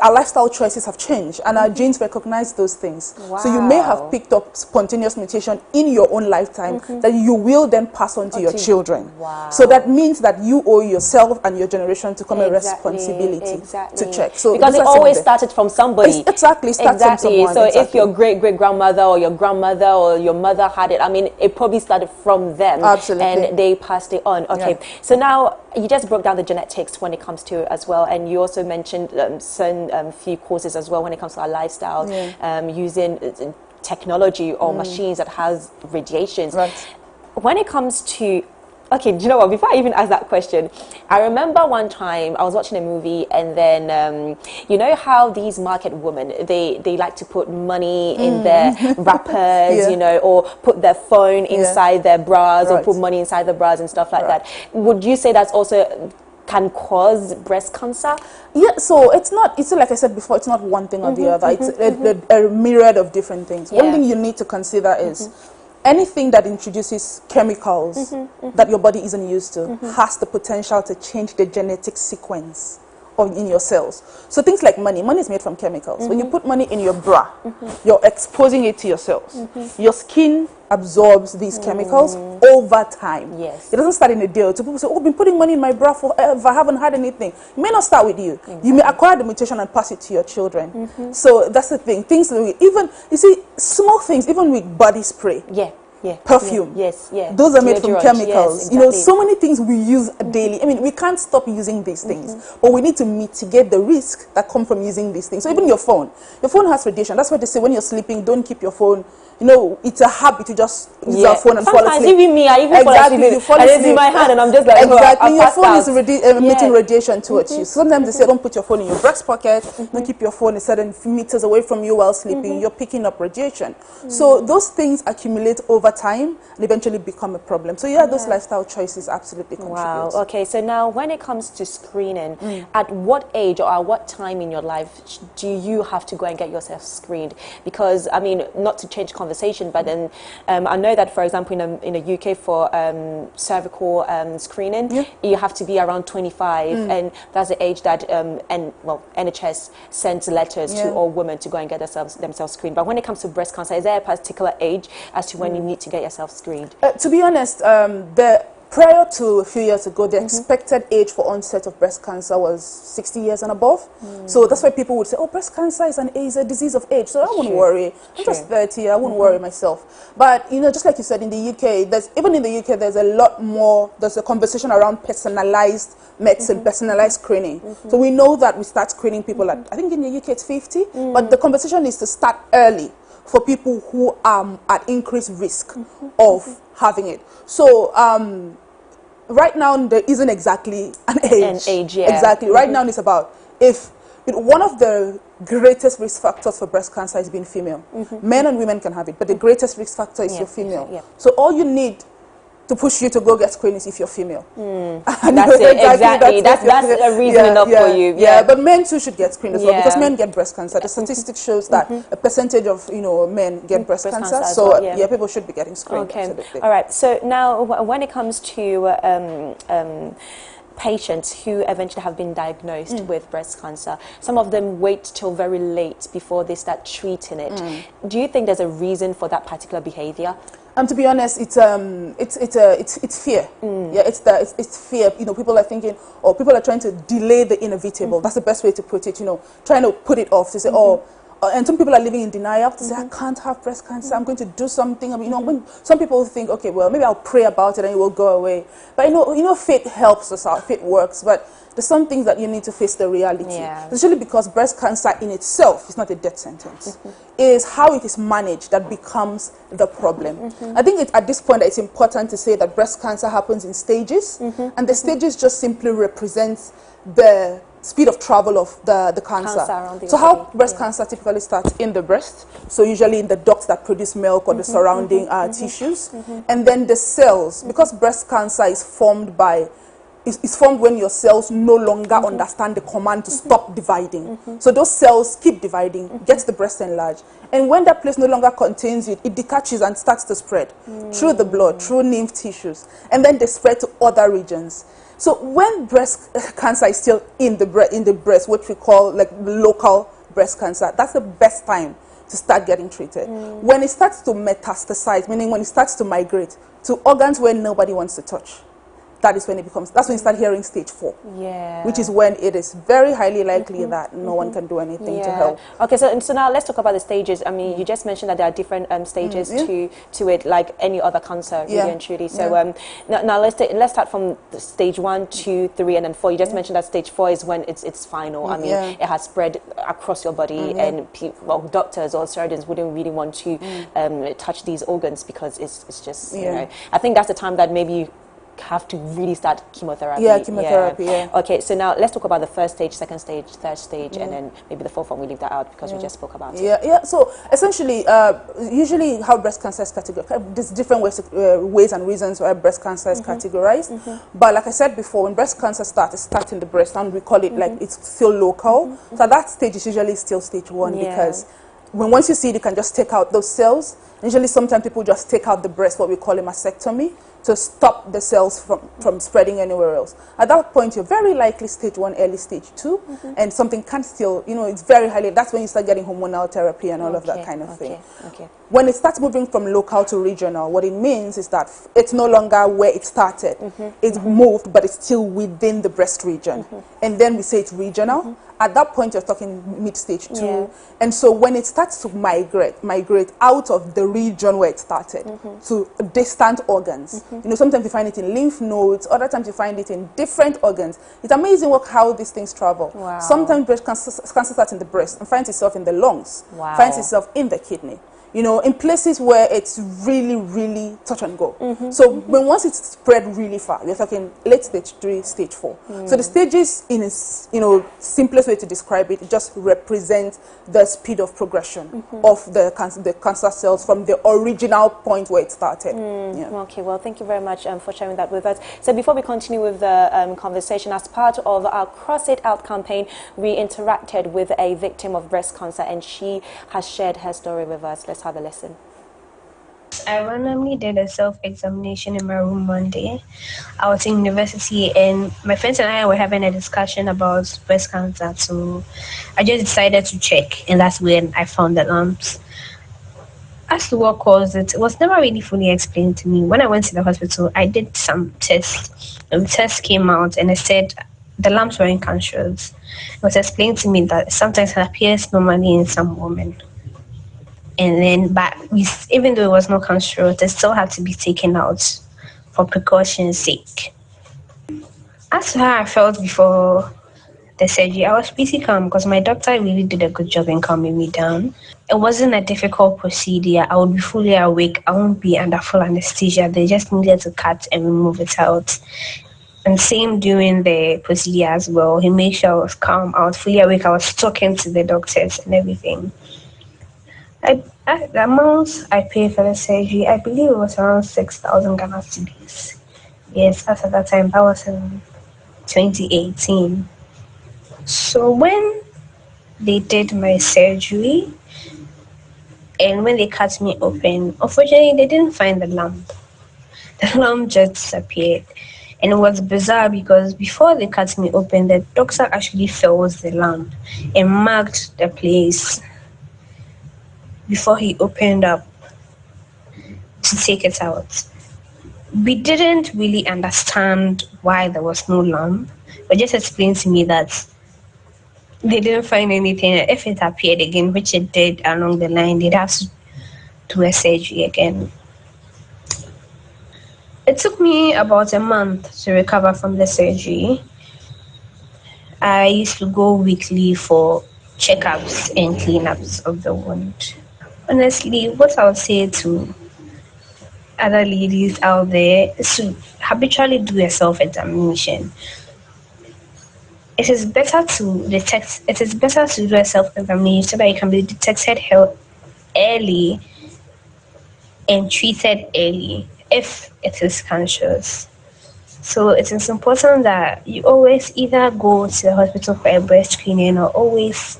our lifestyle choices have changed, and our genes recognize those things. So you may have picked up spontaneous mutation in your own lifetime that you will then pass on to your children. So that means that you owe yourself and your generation to come a responsibility to check. So because it always started from somebody. Exactly. From someone. So if your great-great-grandmother or your grandmother or your mother had it, I mean, it probably started from them. Absolutely. And they passed it on. So now you just broke down the genetics when it comes to it as well, and you also mentioned few causes as well when it comes to our lifestyle, using technology or machines that has radiations. When it comes to do you know what? Before I even ask that question, I remember one time I was watching a movie, and then you know how these market women they like to put money in their wrappers, or put their phone inside their bras, or put money inside the bras and stuff like that. Would you say that's also can cause breast cancer? Yeah, so it's like I said before, it's not one thing or the other. It's a myriad of different things. One thing you need to consider is anything that introduces chemicals that your body isn't used to has the potential to change the genetic sequence in your cells. So things like money is made from chemicals. When you put money in your bra, you're exposing it to your cells. Your skin absorbs these chemicals over time. It doesn't start in a day. So people say, oh, I've been putting money in my bra forever, I haven't had anything. It may not start with you. You may acquire the mutation and pass it to your children. So that's the thing. Things like, even, you see, small things, even with body spray. Perfume. Those are made from chemicals. So many things we use daily. I mean, we can't stop using these things, but we need to mitigate the risk that come from using these things. So even your phone has radiation. That's why they say when you're sleeping, don't keep your phone. It's a habit to just use your phone and fall asleep. Even me, I even fall asleep. I just in my hand and I'm just like, your phone is emitting radiation towards you. So sometimes they say don't put your phone in your breast pocket. Don't keep your phone a certain meters away from you while sleeping. You're picking up radiation. So those things accumulate over time and eventually become a problem. So yeah, those lifestyle choices absolutely contribute. Wow. Okay. So now, when it comes to screening, at what age or at what time in your life do you have to go and get yourself screened? Because I mean, not to change conversation, but then I know that, for example, in the UK for cervical screening, you have to be around 25, and that's the age that NHS sends letters to all women to go and get themselves screened. But when it comes to breast cancer, is there a particular age as to when you need to get yourself screened? To be honest, prior to a few years ago, the expected age for onset of breast cancer was 60 years and above. So that's why people would say, oh, breast cancer is a disease of age. So I wouldn't worry. I'm just 30, I wouldn't worry myself. But, you know, just like you said, in the UK, there's a lot more, there's a conversation around personalized medicine, personalized screening. So we know that we start screening people at, I think in the UK it's 50, but the conversation is to start early for people who are at increased risk of having it. So right now there isn't exactly an age. Exactly. Right now it's about one of the greatest risk factors for breast cancer is being female. Men and women can have it, but the greatest risk factor is you're female. So all you need to push you to go get screened is if you're female. That's it, exactly. That's a reason enough for you. Yeah, but men too should get screened as well, because men get breast cancer. The statistic shows that a percentage of men get breast cancer. So well, people should be getting screened. Okay. Absolutely. All right. So now, when it comes to patients who eventually have been diagnosed with breast cancer, some of them wait till very late before they start treating it. Do you think there's a reason for that particular behavior? To be honest, it's fear. It's fear. You know, people are thinking, or people are trying to delay the inevitable. That's the best way to put it. You know, trying to put it off to say, and some people are living in denial to say, I can't have breast cancer. I'm going to do something. I mean, you know, when some people think, okay, well, maybe I'll pray about it and it will go away. But you know, faith helps us out. Faith works, but there's some things that you need to face the reality. Especially because breast cancer in itself is not a death sentence. It is how it is managed that becomes the problem. I think at this point it's important to say that breast cancer happens in stages, and the stages just simply represent the speed of travel of the cancer. So how breast cancer typically starts in the breast, so usually in the ducts that produce milk or the surrounding tissues, and then the cells, because breast cancer is formed by is formed when your cells no longer understand the command to stop dividing. So those cells keep dividing, gets the breast enlarged. And when that place no longer contains it, it detaches and starts to spread through the blood, through lymph tissues. And then they spread to other regions. So when breast cancer is still in the breast, what we call like local breast cancer, that's the best time to start getting treated. When it starts to metastasize, meaning when it starts to migrate to organs where nobody wants to touch, that's when you start hearing stage 4, which is when it is very highly likely that no one can do anything to help. Okay, so now let's talk about the stages. I mean, you just mentioned that there are different stages to it, like any other cancer, really and truly. So now let's start from the stage 1, 2, 3, and then 4. You just mentioned that stage 4 is when it's final. I mean, it has spread across your body, and doctors or surgeons wouldn't really want to touch these organs because it's just, you know, I think that's the time that maybe you have to really start chemotherapy. Okay, so now let's talk about the first stage, second stage, third stage, and then maybe the fourth one. We leave that out because we just spoke about it. So essentially, usually how breast cancer is categorized, there's different ways and reasons why breast cancer is categorized. But like I said before, when breast cancer starts, it starts in the breast, and we call it like it's still local. So that stage is usually still stage 1 because once you see it, you can just take out those cells. Usually, sometimes people just take out the breast, what we call a mastectomy, to stop the cells from spreading anywhere else. At that point, you're very likely stage 1, early stage 2, and something can still, you know, it's very highly, that's when you start getting hormonal therapy and all of that kind of thing. When it starts moving from local to regional, what it means is that it's no longer where it started. It's moved, but it's still within the breast region. And then we say it's regional. At that point, you're talking mid-stage 2. And so when it starts to migrate out of the region where it started to distant organs, you know, sometimes you find it in lymph nodes, other times you find it in different organs. It's amazing how these things travel. Sometimes breast cancer starts in the breast and finds itself in the lungs, finds itself in the kidney. you know, in places where it's really, really touch and go. So when once it's spread really far, you're talking late stage 3, stage 4. So the stages, in its, you know, simplest way to describe it, just represent the speed of progression of the cancer cells from the original point where it started. Yeah. Okay, well, thank you very much for sharing that with us. So before we continue with the conversation, as part of our Cross It Out campaign, we interacted with a victim of breast cancer, and she has shared her story with us. Let's have a listen. I randomly did a self-examination in my room one day. I was in university and my friends and I were having a discussion about breast cancer, so I just decided to check, and that's when I found the lumps. As to what caused it, it was never really fully explained to me. When I went to the hospital, I did some tests, and the tests came out and it said the lumps weren't cancerous. It was explained to me that sometimes it appears normally in some women. And then, but even though it was not cancerous, it still had to be taken out for precaution's sake. As to how I felt before the surgery, I was pretty calm because my doctor really did a good job in calming me down. It wasn't a difficult procedure. I would be fully awake. I won't be under full anesthesia. They just needed to cut and remove it out. And same during the procedure as well. He made sure I was calm. I was fully awake. I was talking to the doctors and everything. The amount I paid for the surgery, I believe it was around 6,000 Ghana cedis. Yes, as at that time, that was in 2018. So when they did my surgery and when they cut me open, unfortunately, they didn't find the lump. The lump just disappeared. And it was bizarre because before they cut me open, the doctor actually felt the lump and marked the place before he opened up to take it out. We didn't really understand why there was no lump, but just explained to me that they didn't find anything. If it appeared again, which it did along the line, they'd have to do a surgery again. It took me about a month to recover from the surgery. I used to go weekly for checkups and cleanups of the wound. Honestly, what I would say to other ladies out there is to habitually do a self-examination. It is better to do a self-examination so that you can be detected early and treated early if it is cancerous. So it is important that you always either go to the hospital for a breast screening or always,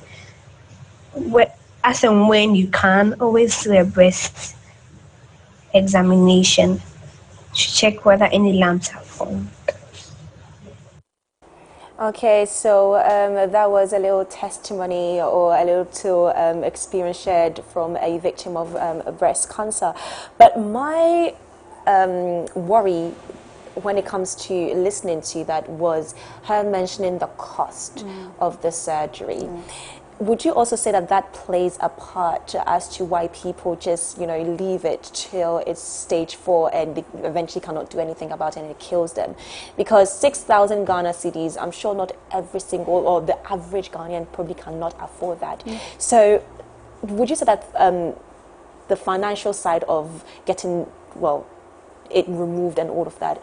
as and when you can, always do a breast examination to check whether any lumps are formed. Okay, so that was a little testimony or a little experience shared from a victim of breast cancer. But my worry when it comes to listening to that was her mentioning the cost of the surgery. Would you also say that that plays a part as to why people just, you know, leave it till it's stage 4 and they eventually cannot do anything about it and it kills them? Because 6,000 Ghana cedis, I'm sure not every single or the average Ghanaian probably cannot afford that. So would you say that the financial side of getting, well, it removed and all of that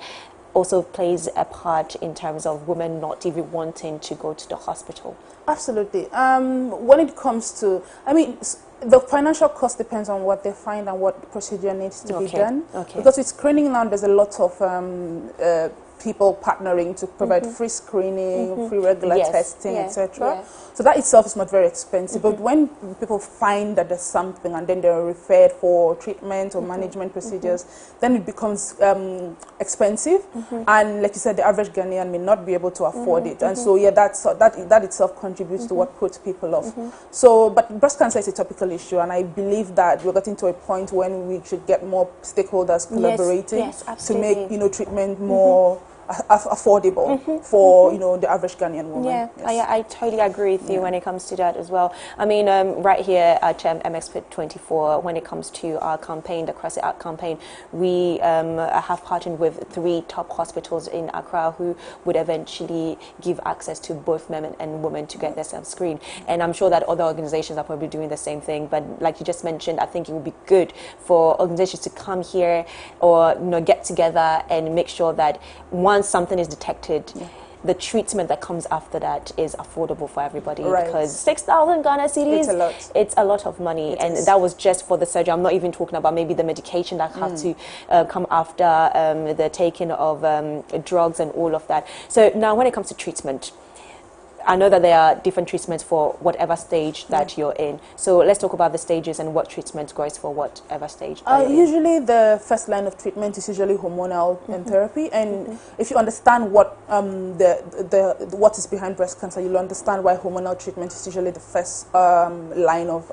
also plays a part in terms of women not even wanting to go to the hospital? Absolutely. When it comes to, I mean, the financial cost depends on what they find and what procedure needs to be done. Because with screening now, there's a lot of people partnering to provide free screening, free regular testing, etc. So that itself is not very expensive. But when people find that there's something and then they're referred for treatment or management procedures, then it becomes expensive. And like you said, the average Ghanaian may not be able to afford it. And so, yeah, that itself contributes to what puts people off. So, but breast cancer is a topical issue, and I believe that we're getting to a point when we should get more stakeholders collaborating to make, you know, treatment more affordable for the average Ghanaian woman. Yeah, Yes. I totally agree with you when it comes to that as well. I mean, right here at MX24, when it comes to our campaign, the Cross It Out campaign, we have partnered with 3 top hospitals in Accra who would eventually give access to both men and women to get themselves screened. And I'm sure that other organizations are probably doing the same thing. But like you just mentioned, I think it would be good for organizations to come here or get together and make sure that once something is detected, the treatment that comes after that is affordable for everybody. Right. Because 6,000 Ghana cedis, It's a lot. It's a lot of money, and that was just for the surgery. I'm not even talking about maybe the medication that has to come after the taking of drugs and all of that. So now when it comes to treatment, I know that there are different treatments for whatever stage that you're in. So let's talk about the stages and what treatment goes for whatever stage. Usually the first line of treatment is usually hormonal therapy, and if you understand what what is behind breast cancer, you'll understand why hormonal treatment is usually the first line of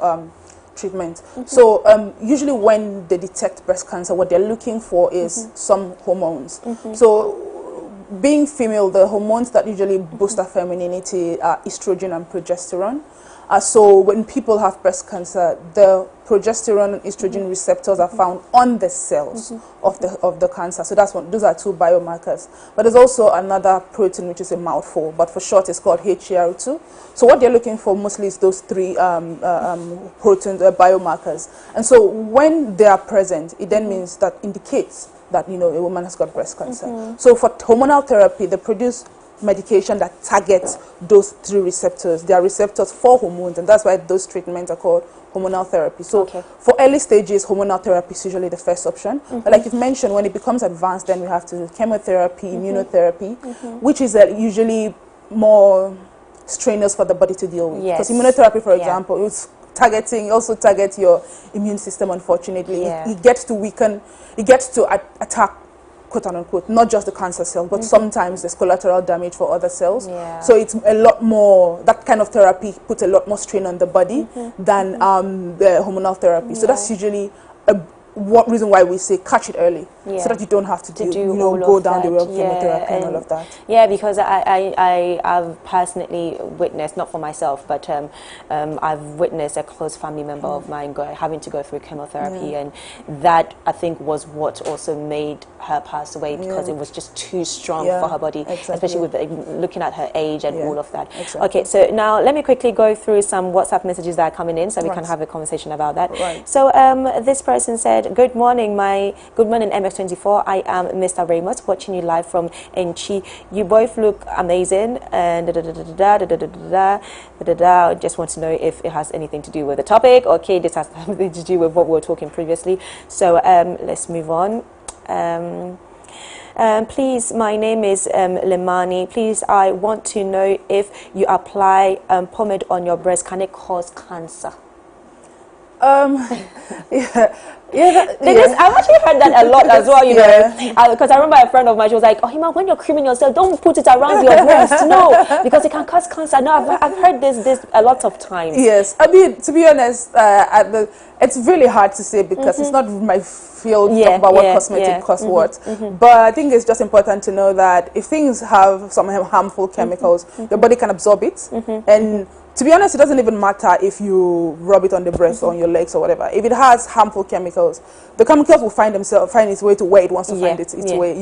treatment. So usually when they detect breast cancer, what they're looking for is some hormones. So being female, the hormones that usually boost our femininity are estrogen and progesterone. So when people have breast cancer, the progesterone and estrogen receptors are found on the cells of the cancer. So those are 2 biomarkers. But there's also another protein which is a mouthful, but for short it's called HER2. So what they're looking for mostly is those 3 proteins, biomarkers. And so when they are present, it then means that indicates that a woman has got breast cancer. So for hormonal therapy, they produce medication that targets those 3 receptors. They are receptors for hormones, and that's why those treatments are called hormonal therapy. So for early stages, hormonal therapy is usually the first option. But like you've mentioned, when it becomes advanced, then we have to do chemotherapy, immunotherapy, which is usually more strenuous for the body to deal with. Because immunotherapy, for example, it's also targets your immune system, unfortunately. It gets to weaken, it gets to attack, quote unquote, not just the cancer cell, but sometimes there's collateral damage for other cells. So it's a lot more, that kind of therapy puts a lot more strain on the body than the hormonal therapy. So that's usually what reason why we say catch it early, so that you don't have to go down the road of chemotherapy and all of that. Yeah, because I've personally witnessed, not for myself, but I've witnessed a close family member of mine having to go through chemotherapy, and that I think was what also made her pass away, because it was just too strong for her body, especially with looking at her age and all of that. Okay, so now let me quickly go through some WhatsApp messages that are coming in, so we can have a conversation about that. So this person said, good morning, MX24. I am Mr. Ramos, watching you live from Enchi. You both look amazing. And I just want to know if it has anything to do with the topic. Okay, this has something to do with what we were talking previously. So let's move on. Please, my name is Lemani. Please, I want to know if you apply pomade on your breast, can it cause cancer? I've actually heard that a lot as well, because I remember a friend of mine, she was like, oh, Hima, when you're creaming yourself, don't put it around your breast, no, because it can cause cancer. No, I've heard this a lot of times. Yes, I mean, to be honest, it's really hard to say, because it's not my field to talk about what cosmetic costs what, but I think it's just important to know that if things have some harmful chemicals, your body can absorb it, and to be honest, it doesn't even matter if you rub it on the breast or on your legs or whatever. If it has harmful chemicals, the chemicals will find its way to where it wants to find its way,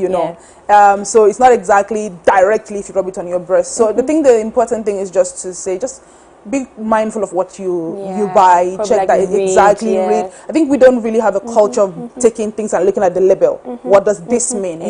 so it's not exactly directly if you rub it on your breast. So the important thing is just to say, just be mindful of what you buy, check that exactly read. I think we don't really have a culture of taking things and looking at the label. What does this mean,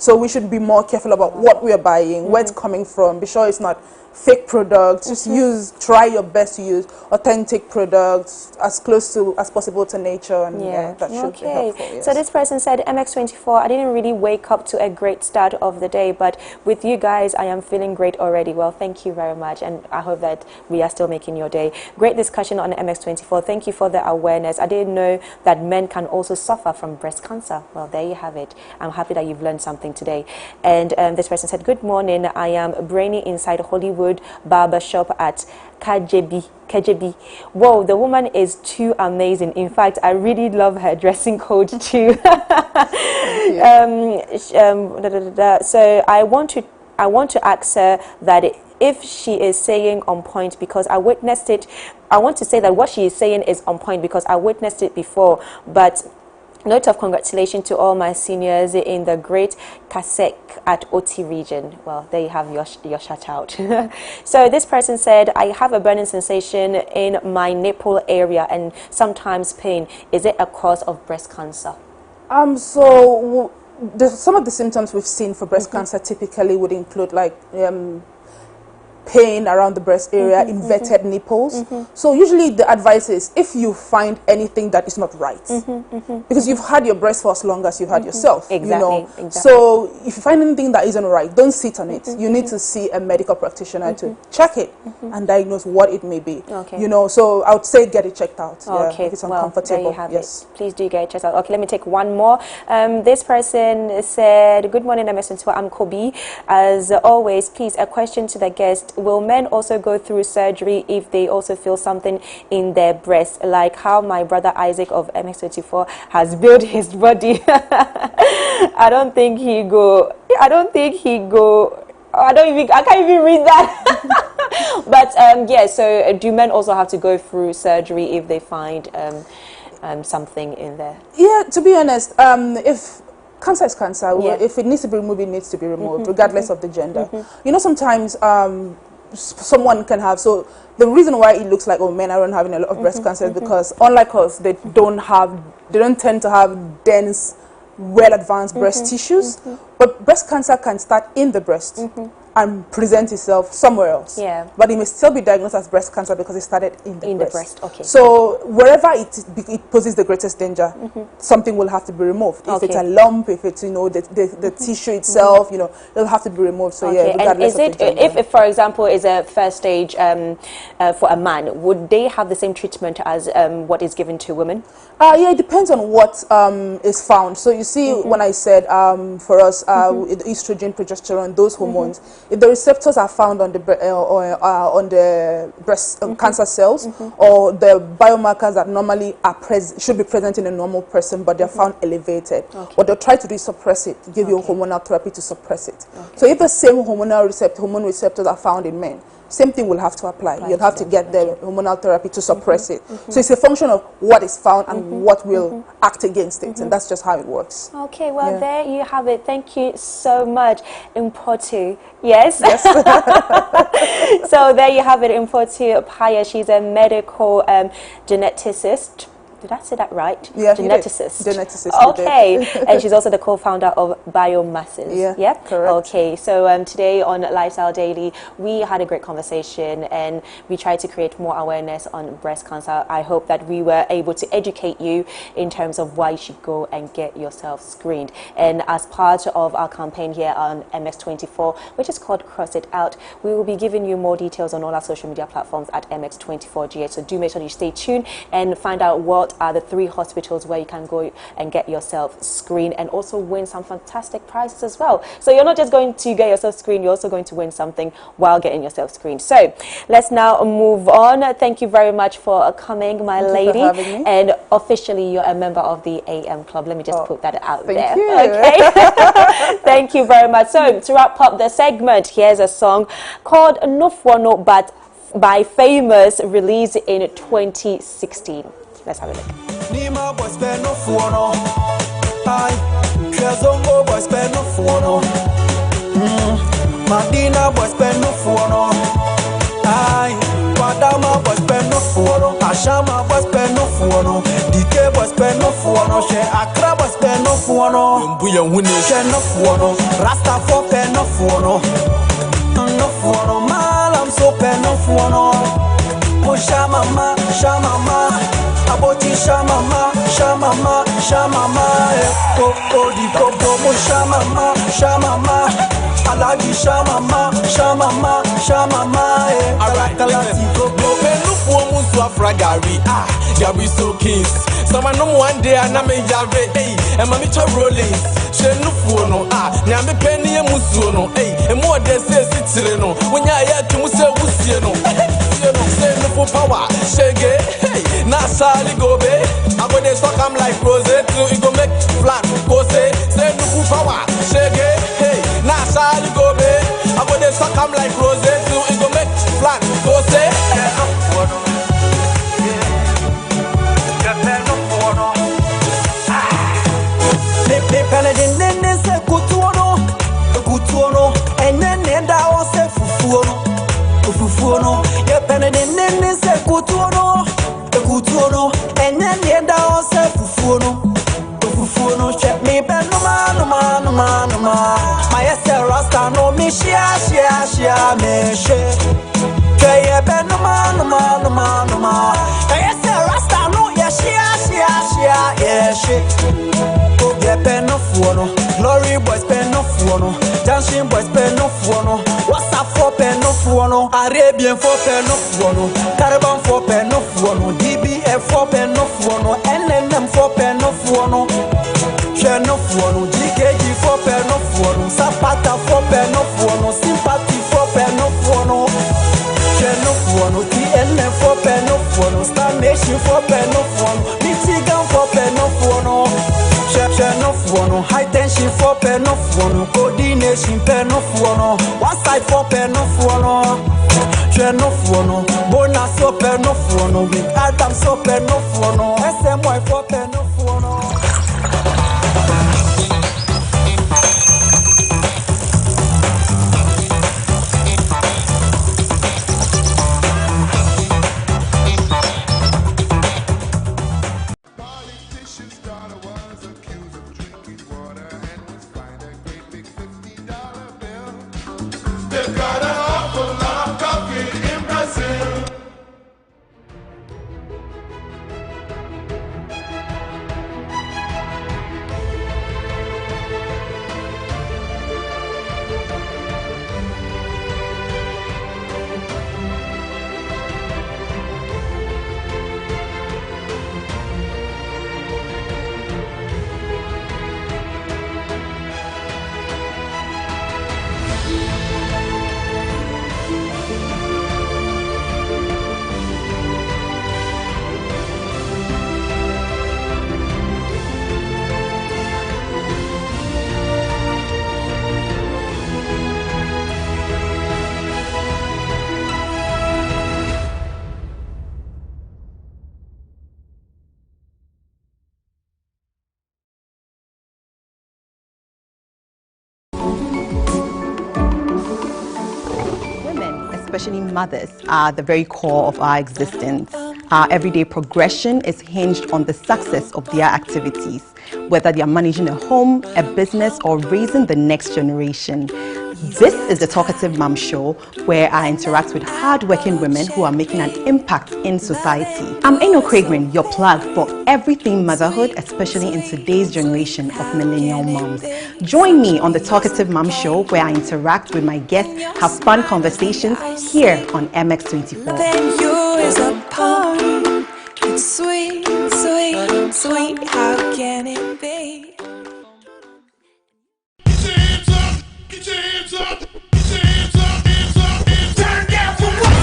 So we should be more careful about what we are buying, where it's coming from, be sure it's not fake products. Just try your best to use authentic products as close to as possible to nature, and that should be helpful. Yes. So this person said, MX24, I didn't really wake up to a great start of the day, but with you guys I am feeling great already. Well, thank you very much, and I hope that we are still making your day. Great discussion on MX24. Thank you for the awareness. I didn't know that men can also suffer from breast cancer. Well, there you have it. I'm happy that you've learned something today. And this person said, good morning, I am brainy inside Hollywood Road Barber Shop at Kajebi. Whoa, the woman is too amazing. In fact, I really love her dressing code too. So I want to ask her that if she is saying on point, because I witnessed it. I want to say that what she is saying is on point because I witnessed it before. But note of congratulations to all my seniors in the Great Kasek at OT region. Well, there you have your shout out. So this person said, I have a burning sensation in my nipple area and sometimes pain. Is it a cause of breast cancer? So some of the symptoms we've seen for breast cancer typically would include like pain around the breast area, inverted nipples. So usually the advice is if you find anything that is not right, because you've had your breast for as long as you've had yourself, you know. So if you find anything that isn't right, don't sit on it. You need to see a medical practitioner to check it and diagnose what it may be. You know, so I would say get it checked out. If it's uncomfortable. There you have it. Please do get it checked out. Okay, let me take one more. This person said, good morning, I'm Kobe. As always, please, a question to the guest. Will men also go through surgery if they also feel something in their breast, like how my brother Isaac of MX24 has built his body? I can't even read that. But yeah, so do men also have to go through surgery if they find something in there? Yeah, to be honest, if cancer is cancer, if it needs to be removed, it needs to be removed, regardless of the gender. You know, sometimes someone can have, so the reason why it looks like, oh, men aren't having a lot of breast cancer is because unlike us, they don't tend to have dense, well-advanced breast tissues, but breast cancer can start in the breast and present itself somewhere else. But it may still be diagnosed as breast cancer because it started in the breast. So wherever it poses the greatest danger, something will have to be removed. If it's a lump, if it's, you know, the tissue itself, you know, it'll have to be removed. So yeah, regardless of the gender. If for example, is a first stage for a man, would they have the same treatment as what is given to women? Yeah, it depends on what is found. So you see, when I said for us, estrogen, progesterone, those hormones, if the receptors are found on the breast cancer cells, or the biomarkers that normally are should be present in a normal person, but they're found elevated, what they'll try to do is suppress it, give you hormonal therapy to suppress it. So if the same hormone receptors are found in men, same thing will have to apply. You'll have to get the hormonal therapy to suppress it. So it's a function of what is found and what will act against it, and that's just how it works. Okay, well, there you have it. Thank you so much, Impotu. Yes? So there you have it, Impotu Paya. She's a medical geneticist. Did I say that right? Yeah, geneticist. Geneticist. Okay, and she's also the co-founder of Biomasses. Yeah, correct. Okay, so today on Lifestyle Daily, we had a great conversation and we tried to create more awareness on breast cancer. I hope that we were able to educate you in terms of why you should go and get yourself screened. And as part of our campaign here on MX24, which is called Cross It Out, we will be giving you more details on all our social media platforms at MX24GH. So do make sure you stay tuned and find out what are the 3 hospitals where you can go and get yourself screened and also win some fantastic prizes as well. So you're not just going to get yourself screened, you're also going to win something while getting yourself screened. So let's now move on. Thank you very much for coming, my lady. Thank you for having me. And officially you're a member of the AM Club. Let me just put that out there. Thank you. Okay. Thank you very much. So to wrap up the segment, here's a song called Nofuono but by Famous, released in 2016. Let's have a look. Nima boy spend no fuono. Ay, Kazongo boy spend no fuono. Madina boy spend no fuono. Ay, Padama boy spend no fuono. Ashama boy spend no fuono. DK boy spend no fuono. She Accra boy spend no fuono. Mbuya wuni she no fuono. Rasta for pen no fuono. No fuono. Malam so pen no fuono. Shamama, shamama, aboti shamama, shamama, shamama, di popo, shamama, shamama, alagi shamama, shamama, shamama, alati popo. Pelu fuomu swafragari, there we so kings. Someone no one day and I'm a yave, and mammy to rollings. She no fuono, nyame penny musuno, and more than says it's no. When I had to power. Shege, hey, Nasali go be. I go dey suck am like rose too. It go make flat go say nuku power. Shege, hey, Nasali go be. I go dey suck am like rose too. It go make flat go say. Kutuono, and then I was a fufuono, your penny say kutuono, and then I was a fufuono, check me, no man, my essay rasta no me, shia, me, Kaya ben no man, I essay rasta no, yeah, shia, yeah, shit. Go get pen no fuono, glory boys pen no fuono. Dancing boys pen no fuono, what's up for pen no fuono, Arabian for pen no fuono, Caravan for pen no fuono, DBF for pen no fuono, NNM for pen no fuono, Share no fuono, GKG for pen no fuono, Zapata for pen no fuono, Sympathy for pen no fuono, Share no fuono, TNM for pen no fuono, Star Nation for pen no fuono, Michigan for pen no fuono. Share no fuono, high tension for pen no fuono, coordination pen no fuono, one side for pen no fuono. Share no fuono, bonus for pen no fuono, with Adams for pen no fuono, SMY for pen no fuono. Especially mothers, are the very core of our existence. Our everyday progression is hinged on the success of their activities, whether they are managing a home, a business, or raising the next generation. This is the Talkative Mom Show, where I interact with hard-working women who are making an impact in society. I'm Eno Craigman, your plug for everything motherhood, especially in today's generation of millennial moms. Join me on the Talkative Mom Show, where I interact with my guests, have fun conversations here on MX24. Than you is a poem. It's sweet, sweet, sweet. How can it be? Get your hands up, get your hands up, hands up, hands up. Turn down for what?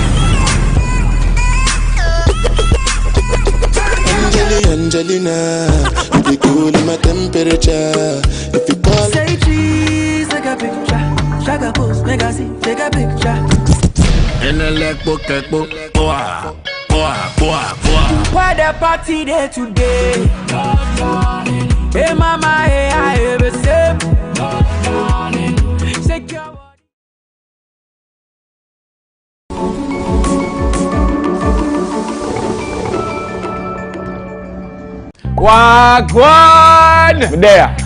Angelina, you be cool in my temperature. If you call, say cheese, take a picture. Shaka post, make I see, take a picture. In the leg book, boah. Why the party there today? Hey mama, hey I ever say. Wagwan! There.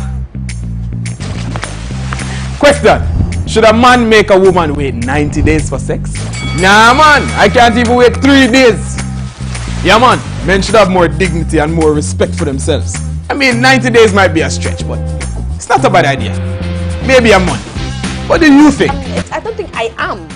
Question. Should a man make a woman wait 90 days for sex? Nah man, I can't even wait 3 days. Yeah man, men should have more dignity and more respect for themselves. I mean 90 days might be a stretch, but it's not a bad idea. Maybe a month. What do you think? I don't think I am.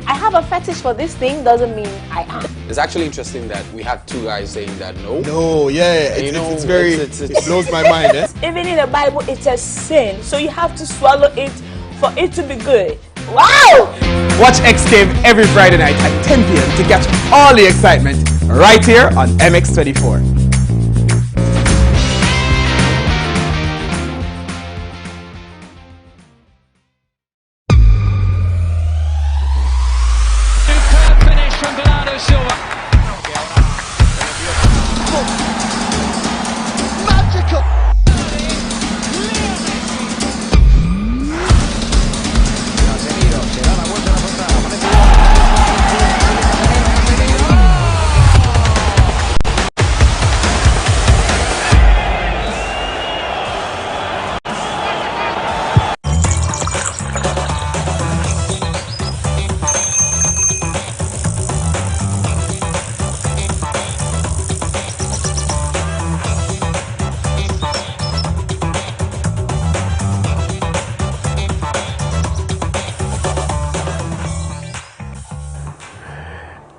I have a fetish for this thing doesn't mean I am. It's actually interesting that we had 2 guys saying that no. No, yeah, it's very, it blows my mind. Eh? Even in the Bible, it's a sin, so you have to swallow it for it to be good. Wow! Watch X Game every Friday night at 10 p.m. to catch all the excitement right here on MX24.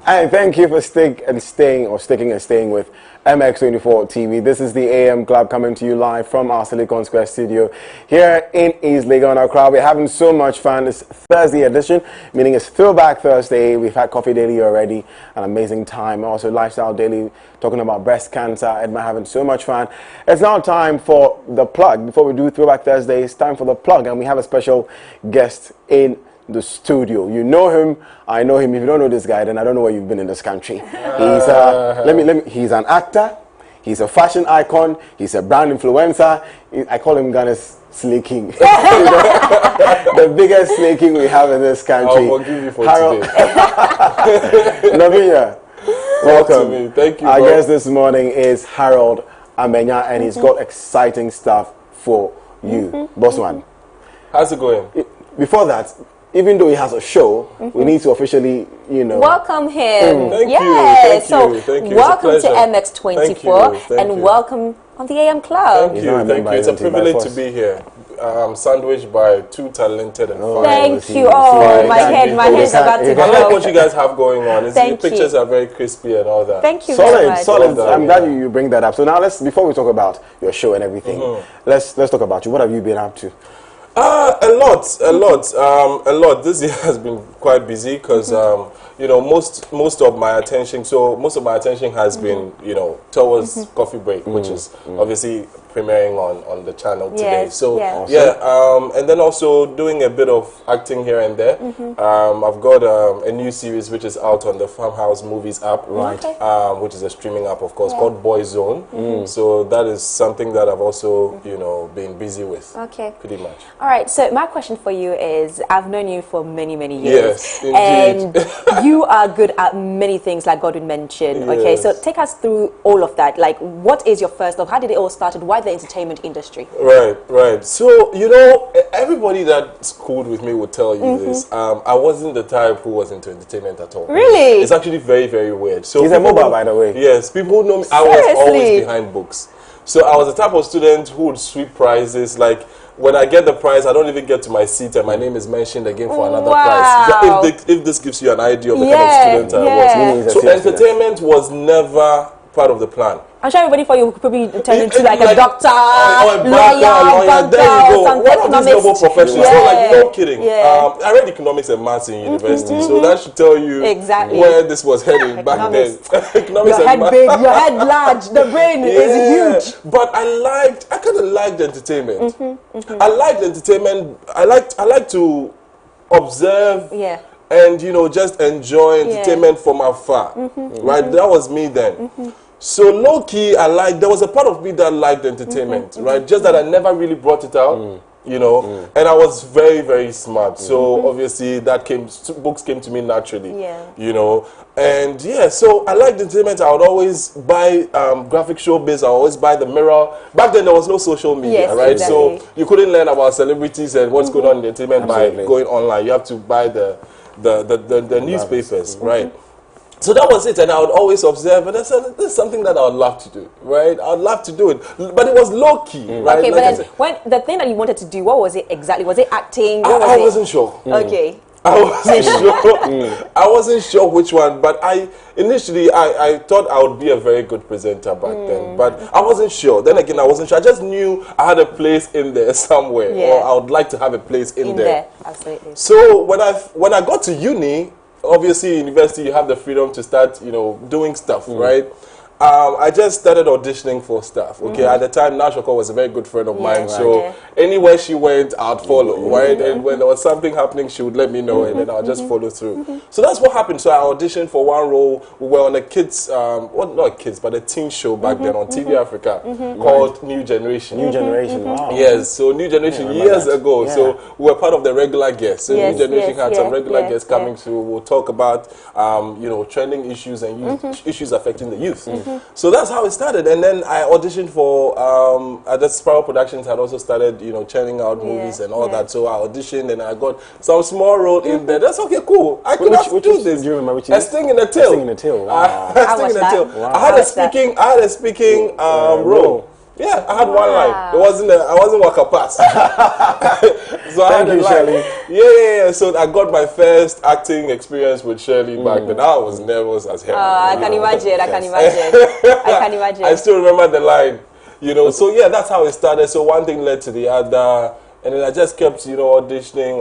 And thank you for sticking and staying with MX24 TV. This is the AM Club coming to you live from our Silicon Square studio here in East Legon, Accra. We're having so much fun. This Thursday edition, meaning it's Throwback Thursday. We've had Coffee Daily already, an amazing time. Also Lifestyle Daily, talking about breast cancer. Edma having so much fun. It's now time for the plug. Before we do Throwback Thursday, it's time for the plug, and we have a special guest in the studio. You know him, I know him. If you don't know this guy, then I don't know where you've been in this country. He's an actor, he's a fashion icon, he's a brand influencer. I call him Ghana's Slay King. The biggest Slay King we have in this country. I'll forgive you for Harold. today. Navinya, welcome. Thank you. Our guest this morning is Harold Amenya, and he's got exciting stuff for you. Boss man. How's it going? Before that, even though he has a show, we need to officially, welcome him. Thank you. Thank you. Welcome to Thank MX24 you. and welcome on the AM Club. Thank you. It's a privilege to be here. I'm sandwiched by two talented and fine. Thank you. Oh, my head's about to I like go. what you guys have going on. The pictures are very crispy and all that. Thank you very much. Solid. I'm glad you bring that up. So now before we talk about your show and everything, let's talk about you. What have you been up to? A lot. This year has been quite busy because most of my attention has been towards Coffee Break, which is obviously premiering on the channel today. And then also doing a bit of acting here and there. I've got a new series which is out on the Farmhouse Movies app, which is a streaming app, of course, called Boy Zone. So that is something that I've also been busy with. Okay, pretty much. All right. So my question for you is: I've known you for many years, yes, indeed. and you are good at many things, like Godwin mentioned. Yes. Okay, so take us through all of that. Like, what is your first love? How did it all started? Why the entertainment industry? Right. So everybody that's cooled with me would tell you this. I wasn't the type who was into entertainment at all. Really? It's actually very, very weird. So he's a mobile, by the way. Yes, people know me. I was always behind books. So I was the type of student who would sweep prizes. Like, when I get the prize, I don't even get to my seat and my name is mentioned again for another prize. If this gives you an idea of the kind of student I was. So entertainment was never part of the plan. I'm sure everybody for you could probably turn into like a doctor, lawyer, banker, there you go. some One of these noble professions. So like, no kidding. I read economics and maths in university, so that should tell you where this was heading back then. Economics your head big, your head large, the brain is huge. But I kind of liked entertainment. I liked entertainment. I like to observe. And just enjoy entertainment from afar. Right? That was me then. So low key, there was a part of me that liked entertainment, right? Just that I never really brought it out, and I was very, very smart. So obviously books came to me naturally, and so I liked entertainment. I would always buy graphic showbiz. I would always buy the Mirror. Back then there was no social media, right? Exactly. So you couldn't learn about celebrities and what's going on in entertainment by going online. You have to buy the newspapers, right? So that was it, and I would always observe, and I said, this is something that I would love to do, right? I would love to do it, but it was low-key, right? Okay, but then when the thing that you wanted to do, what was it exactly? Was it acting? I wasn't sure. Okay. I wasn't sure. I wasn't sure which one, but initially I thought I would be a very good presenter back then, but I wasn't sure. Then again, I wasn't sure. I just knew I had a place in there somewhere, or I would like to have a place in there. Absolutely. So when I got to uni, obviously university, you have the freedom to start, doing stuff, right? I just started auditioning for stuff. Okay, at the time, Nashoko was a very good friend of mine, so anywhere she went, I'd follow, right? And when there was something happening, she would let me know, and then I'll just follow through. So that's what happened. So I auditioned for one role. We were on a kids, well, not kids, but a teen show back then on TV Africa called New Generation. New Generation, wow. Yes, so New Generation years ago. So we were part of the regular guests. So New Generation had some regular guests coming through. We'll talk about, trending issues and youth, issues affecting the youth. So that's how it started, and then I auditioned for the Sparrow Productions had also started, churning out movies and all that. So I auditioned and I got some small role in there. That's okay, cool. I could have do this. Do you remember which? A Sting in the Tail. A Sting in the Tail. Wow. A Sting in the Tail. Wow. I had a speaking role. Yeah, I had one line. I wasn't Waka Pass. So I had a line. Yeah. So I got my first acting experience with Shirley back then. I was nervous as hell. I can imagine. I can imagine. I still remember the line. So yeah, that's how it started. So one thing led to the other. And then I just kept, auditioning.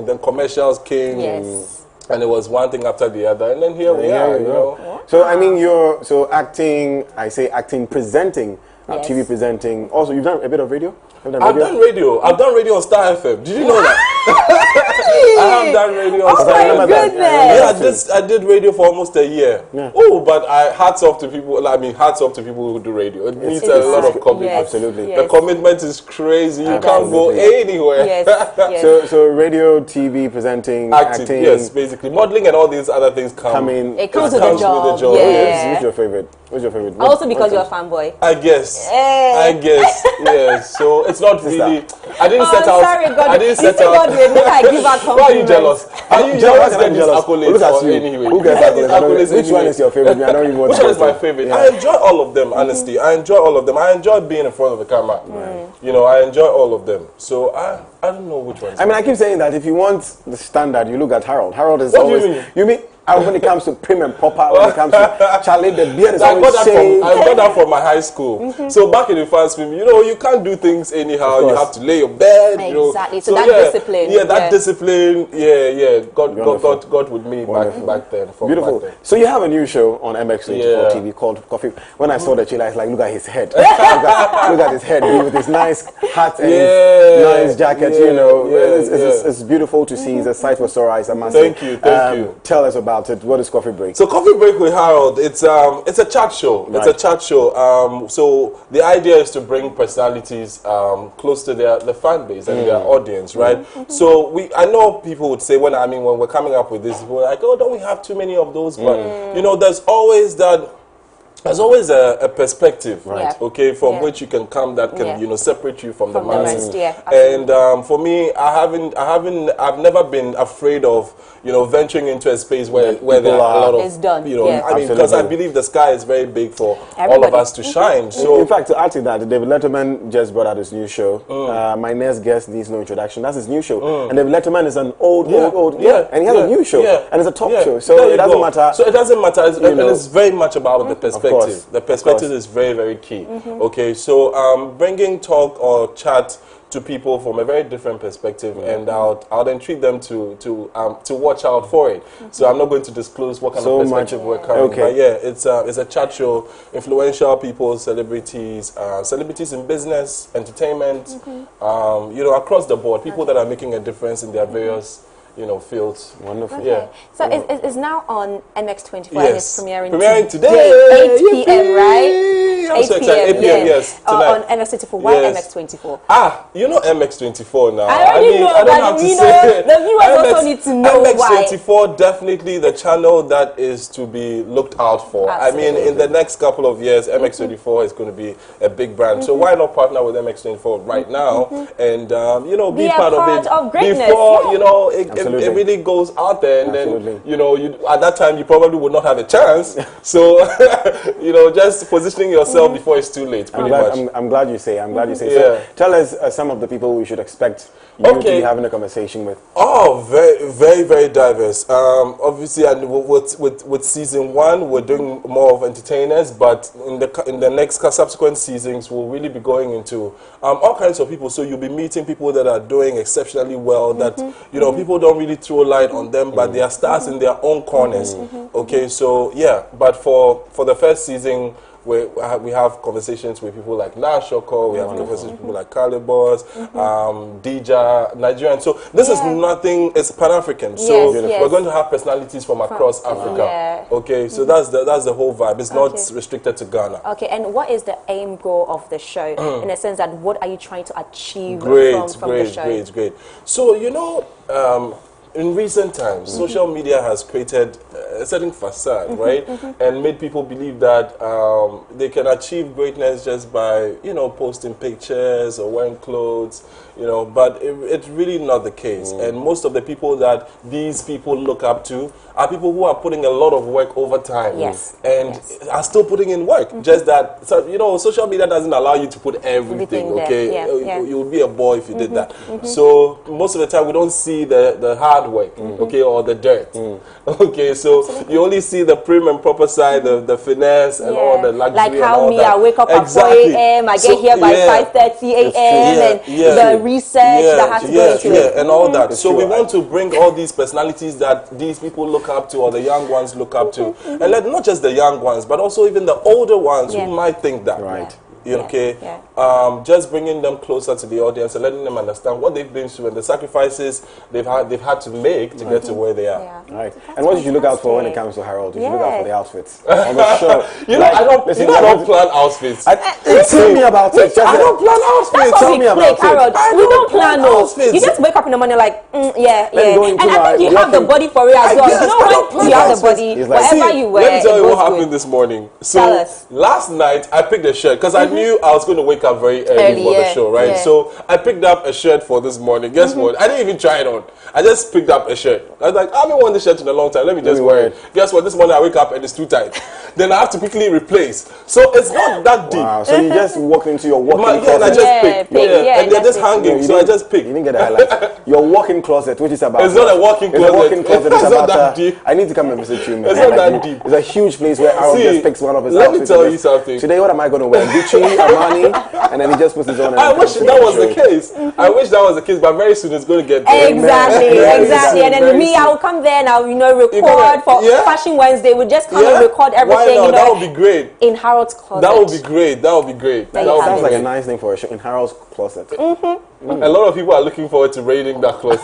Then commercials came. Yes. And it was one thing after the other, and then here we are, So I mean, you're acting. I say acting, presenting, TV presenting. Also, you've done a bit of radio. I've done radio. I've done radio on Star FM. Did you know that? I have done radio on Star FM. Oh my goodness! Yeah, I did radio for almost a year. Yeah. Oh, but hats off to people. Hats off to people who do radio. It needs a lot of commitment. Yes. Absolutely. Yes. The commitment is crazy. You can't go anywhere. Yes. So radio, TV, presenting, acting. Yes, basically modeling and all these other things come. It comes with the job. Yeah. What's your favorite? Also because you're a fanboy. I guess. Yes. So it's not really. I didn't set out. Sorry, God. I didn't set out. I give out Why are you jealous? Are you jealous? Look at you. Anyway. Who gets accolades? Which one is your favorite? I don't even want Which one is my favorite? Yeah. I enjoy all of them, honestly. I enjoy all of them. I enjoy being in front of the camera. I enjoy all of them. So I don't know which one. I keep saying that if you want the standard, you look at Harold. Harold is what always. Do you mean? You mean? When it comes to prim and proper, when it comes to Charlie, the beard is always shaved. I got that from my high school. So back in the first film, you can't do things anyhow. You have to lay your bed. Exactly. So that discipline. Yeah, that discipline. Yeah. God with me back then. Beautiful. Back then. So you have a new show on MX24 TV called Coffee. When I saw the chiller, I was like, look at his head. look at his head with his nice hat and his nice jacket. It's beautiful to see. It's a sight for sore eyes, I must say. Thank you. Tell us about it. What is Coffee Break? So Coffee Break with Harold, it's a chat show. Right. It's a chat show. So the idea is to bring personalities close to the fan base and their audience, right? So I know people would say when we're coming up with this, we're like, oh, don't we have too many of those? But there's always that. There's always a perspective, right? Okay, from which you can come that can separate you from the masses. And for me, I've never been afraid of venturing into a space where there are a lot of because I believe the sky is very big for all of us to shine. So in fact, to add to that, David Letterman just brought out his new show. My next guest needs no introduction. That's his new show, and David Letterman is an old, and he has a new show, and it's a talk show. So it doesn't matter. So it doesn't matter, and it's very much about the perspective. The perspective is very, very key. Okay, so bringing talk or chat to people from a very different perspective, and I'll entreat them to watch out for it. So I'm not going to disclose what kind of perspective we're coming. But yeah, it's a chat show. Influential people, celebrities in business, entertainment, across the board. People that are making a difference in their various fields. Wonderful. Okay. Yeah. So it's now on MX24 and it's premiering today. 8 p.m. right? 8 p.m. Yes. On MX24. Why MX24? MX24 now. I don't have to say the viewers also need to know why. MX24 definitely the channel that is to be looked out for. Absolutely. I mean, in the next couple of years, MX24 is going to be a big brand. So why not partner with MX24 right now and be part of it of greatness, before it really goes out there, and then you know, at that time you probably would not have a chance. So you know, just positioning yourself before it's too late. Pretty much. I'm glad you say. I'm glad you say. So tell us some of the people we should expect you to be having a conversation with. Oh, very diverse. Obviously, and with season 1, we're doing more of entertainers, but in the next subsequent seasons, we'll really be going into all kinds of people. So you'll be meeting people that are doing exceptionally well. That you know, people don't really throw light on them, but they are stars in their own corners. Okay, so yeah, but for the first season, we have conversations with people like Nashoko, we have conversations with people like Calibos, Dija, Nigerian. So this is nothing, it's Pan-African. So we're going to have personalities from across Africa. Okay, so that's the whole vibe. It's not restricted to Ghana. Okay, and what is the aim goal of the show? In the sense that what are you trying to achieve from the show? Great. So, you know, in recent times, social media has created a certain facade, right? And made people believe that they can achieve greatness just by, you know, posting pictures or wearing clothes, you know, but it's really not the case. And most of the people that these people look up to are people who are putting a lot of work over time. And are still putting in work. Just that, so, you know, social media doesn't allow you to put everything, okay? You would be a boy if you did that. So most of the time we don't see the hard work, okay, or the dirt. Okay, so you only see the prim and proper side, the finesse and all the luxury. Like and how all me, that. I wake up at 4 a.m., I get here by 5:30 a.m. and the research that has to go into it. And all that. So we want to bring all these personalities that these people look up to, or the young ones look up to, and let not just the young ones, but also even the older ones who might think that. Right. Okay, just bringing them closer to the audience and letting them understand what they've been through and the sacrifices they've had to make to get to where they are. Right. And what did you look out for when it comes to Harold? Did you look out for the outfits on the show? You know, I don't plan outfits. Tell me about it. I don't plan outfits. Tell me about it. Harold, we don't plan outfits. You just wake up in the morning like, and I think you have the body for it as well. You know when you have the body, whatever you wear. Let me tell you what happened this morning. So last night I picked a shirt because I knew I was going to wake up very early for the show, right? So I picked up a shirt for this morning. Guess what? I didn't even try it on. I just picked up a shirt. I was like, I haven't worn this shirt in a long time. Let me just wear it. Guess what? This morning I wake up and it's too tight. Then I have to quickly replace. So it's not that deep. Wow. So you just walk into your walk-in closet. And I just picked. And they're just hanging. So I just picked. You didn't get the highlight. Your walk-in closet, which is about... It's not a walk-in closet. It's a walk-in closet. It's not that deep. I need to come and visit you. It's not that deep. It's a huge place where Harold just picks one of his outfits. Let me tell you something. Today, what am I going to wear? Gucci, Armani, and then he just puts his own. I wish that was the case. I wish that was the case, but very soon it's going to get there. Exactly. And then me, I will come there and I'll, record for Fashion Wednesday. We'll just come and record everything. Why not? That would be great. In Harold's closet. That would be great. That sounds like a nice thing for a show. In Harold's closet. A lot of people are looking forward to raiding that closet.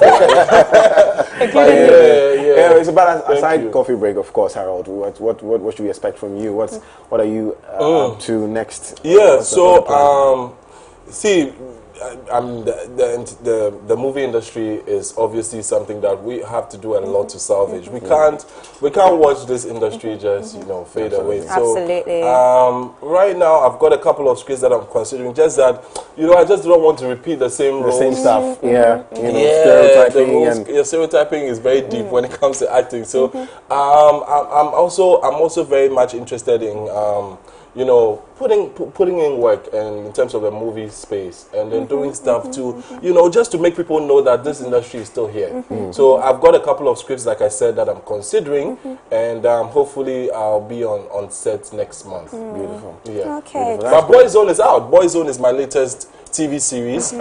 It's about a side coffee break, of course, Harold. What should we expect from you? What are you up to next? Yeah. So see. The movie industry is obviously something that we have to do a lot to salvage. We can't watch this industry just fade away. So right now I've got a couple of scripts that I'm considering. Just that I just don't want to repeat the same roles. The same stuff. Stereotyping is very deep when it comes to acting. So I'm also very much interested in putting in work and in terms of the movie space, and then doing stuff to, just to make people know that this industry is still here. So I've got a couple of scripts, like I said, that I'm considering, and hopefully I'll be on set next month. Beautiful. Yeah. Okay. Beautiful. But Boyzone is out. Boyzone is my latest TV series.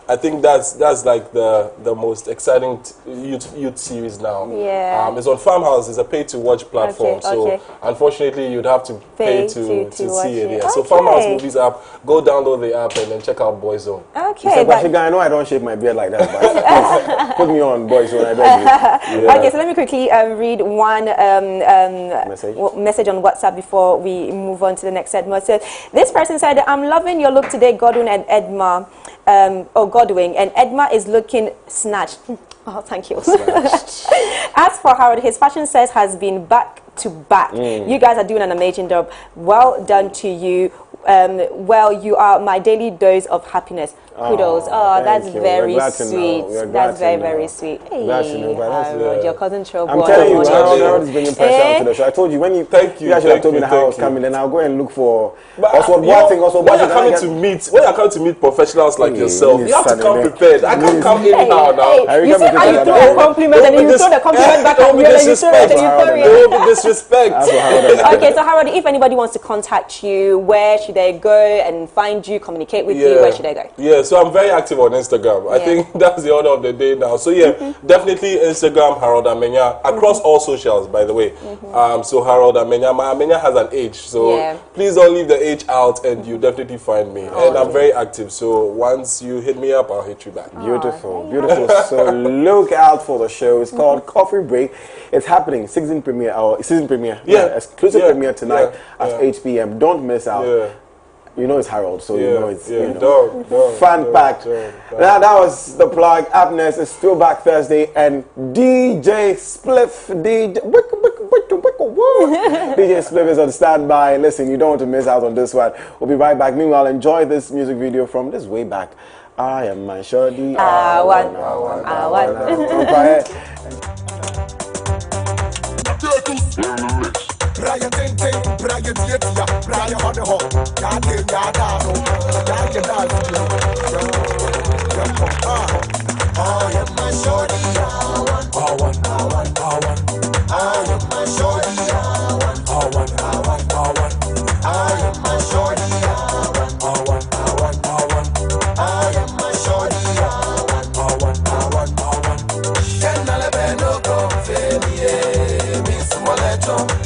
I think that's like the most exciting youth series now. Yeah. It's on Farmhouse. It's a pay-to-watch platform. So unfortunately, you'd have to pay to see it. Yeah. So Farmhouse Movies app. Go download the app and then check out Boyzone. Okay. I know I don't shave my beard like that, but put me on Boyzone. I beg you. Okay. So let me quickly read one message on WhatsApp before we move on to the next segment. So this person said, "I'm loving your look today, Godwin and Edma." Godwin, and Edma is looking snatched. Oh, thank you. As for Harold, his fashion sense has been back to back. You guys are doing an amazing job. Well done to you. well, you are my daily dose of happiness. Kudos. Oh, that's very sweet. That's very, very sweet. Hey, Harold, your cousin Trouble. I'm telling you, Harold is bringing pressure onto the show. I told you, when you guys should have told me how I was coming, then I'll go and look for when you're coming to meet professionals like yourself, you have to come prepared. I can't come anyhow now. You said how you throw a compliment and you throw the compliment back at me and you throw it and you throw it. Don't be disrespect. Okay, so Harold, if anybody wants to contact you, where should they go and find you, communicate with you? Where should they go? Yeah, so I'm very active on Instagram. I think that's the order of the day now. So definitely Instagram, Harold Amenya, across all socials, by the way. So Harold Amenya, my Amenya has an H, so please don't leave the H out and you definitely find me. And I'm very active, so once you hit me up, I'll hit you back. Beautiful, beautiful. So look out for the show. It's called Coffee Break. It's happening, season premiere, exclusive premiere tonight at 8 p.m. Don't miss out. You know it's Harold, so you know it's fun-packed. Now that was the plug. Up next is Throwback Thursday and DJ Spliff. DJ Spliff is on standby. Listen, you don't want to miss out on this one. We'll be right back. Meanwhile, enjoy this music video from this way back. I am my shorty. I want. Brian Ting Ting, Brian Tietia, Brian Honeho, Yadi Yadano, Yadi I am my shorty, I am my shorty, I am my shorty,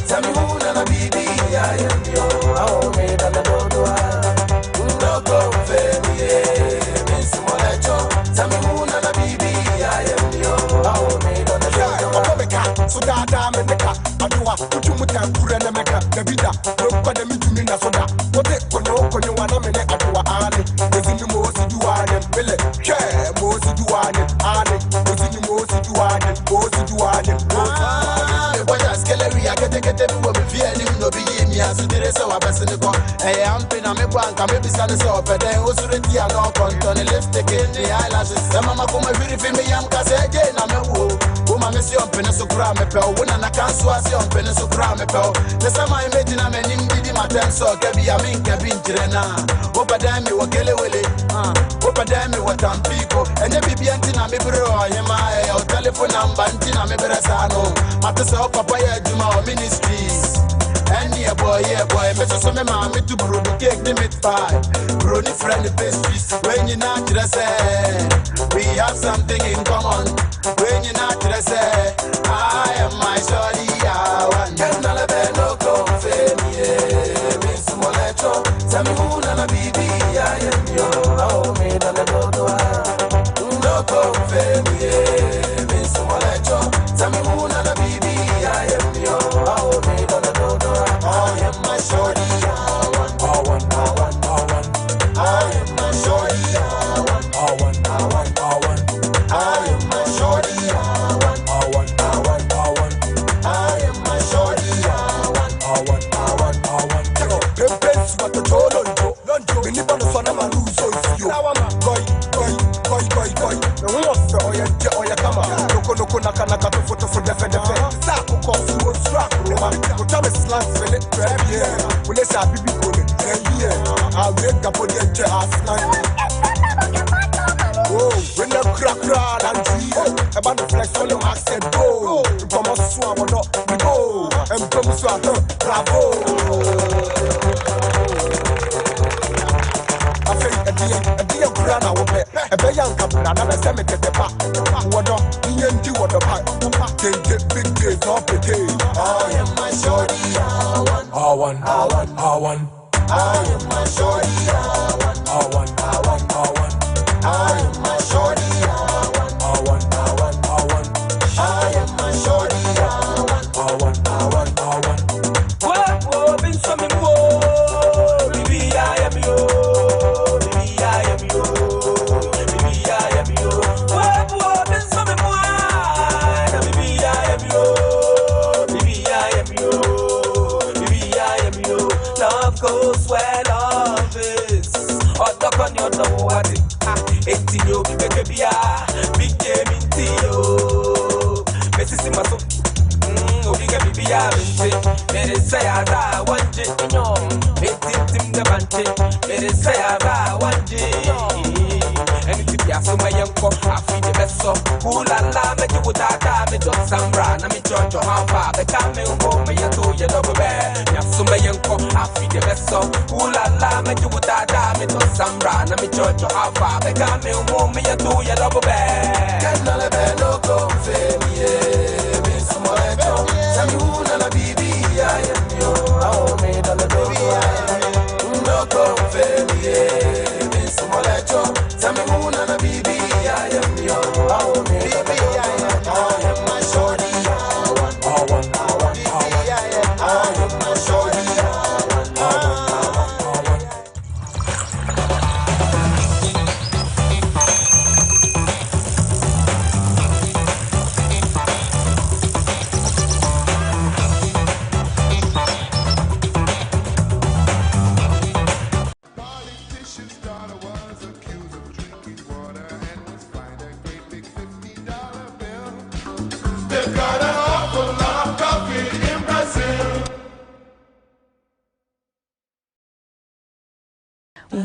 tell me who na bibi I am yo. Oh me da do do no go fe me simolecho. Tell me who na bibi I am yo. Oh me da do. So da me neka adwa utumuta kure na meka na bida no kwa dem tumi na soda. Wote kono wana me ne adwa ale. Ezini mo si duane bele. Ke mo si duane ale. Ezini mo si duane. Get everyone with feeling no be me as it is so I best in the car. Hey, I'm pin on me bank, I'm maybe standing so but then also the tea no control lipstick in the eyelashes. The mama come really feel me I'm cause again I'm a woo. Woman miss you on pen so cram me pel. When I can't swash you on pen so cram me pel. The same I imagine I'm an indie my ten so gabi I mean cabin trena. Opa damn me what gele wele. Opa damn me what I'm people. And the baby antina me bro him my telephone number antina me beresano. Matasa papa ya juma ministries. And yeah boy, Mr. Some mammy to brew the cake, the meat pie. Brony friend the pastries. When you're not say, we have something in common. When you're not say, I am my shorty, I want. Get not a no confirm, Miss Molecho. Tell me who na bibi, I am yo. Oh, me da do no confirm, Miss Molecho. Tell me who na bibi, I am yo. Oh, me da do I am my shorty, I want. I am my shorty, I want. I am my shorty, I want. I am my shorty, I want. Pempens what the Lonjo. Many bonus on a lose so you. Koi. The way of the oya kama. Loko naka to photo for defe. Saku kosu o strap. Utame slants vele. Yeah. Ule sa bibi kone. Yeah. I wake up on the aslan. Oh, when the crack and tree. About the flex on your accent. Go. From us swam or not. We go. And from swam. Bravo. A dear grana will be a bayan capra, and I send it to the back. What up? The what the pack. Take big days off the day. I am my shorty, I want. I am my shorty, I want. I am my shorty, I want. I am my shorty, I want. Whoa, been something more. Baby, I am yours. Goes well on. no what it. Eti yo bibeke bia, big game inti yo. Messi si maso, obiga bibia binte. Mere say aza wanje, eti tim de bante. Mere say aza wanje. Anything ya so my yanko, I feel the best so. Ooh la la, make you dada, me just sambra, na me jojo how far. Be come home, me ya to ya double bear. Ya so my yanko, I feel the best so. Ooh la la, make you dada, me just sambra, na me jojo how far. Be come home, me ya to ya double bear. Can't let me no go fame, yeah. Me some more echo, some you na la bibi, I am yo. I me na la baby, no go fame, yeah. Me some more echo. Tell me who na baby, I am your baby, I am my shorty. I am my shorty.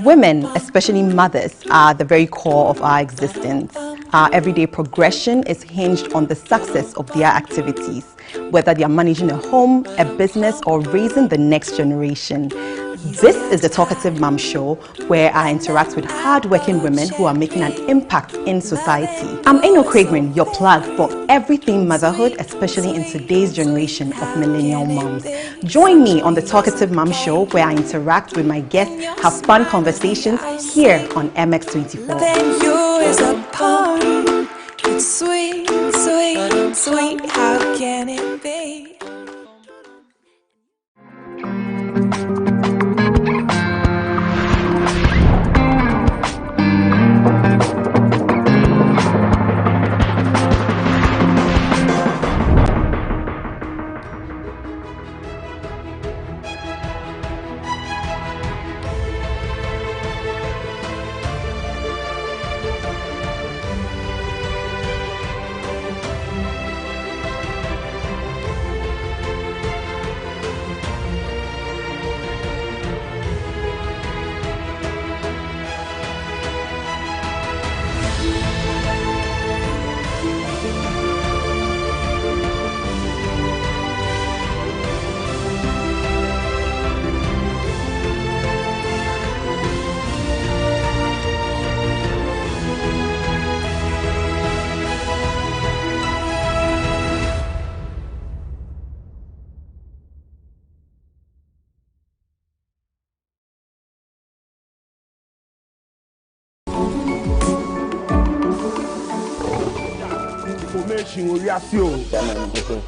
Women, especially mothers, are the very core of our existence. Our everyday progression is hinged on the success of their activities, whether they are managing a home, a business, or raising the next generation. This is the Talkative Mom Show, where I interact with hardworking women who are making an impact in society. I'm Eno Craigrin, your plug for everything motherhood, especially in today's generation of millennial moms. Join me on the Talkative Mom Show, where I interact with my guests, have fun conversations here on MX24. Than you is a poem. It's sweet, sweet, sweet. How can it be?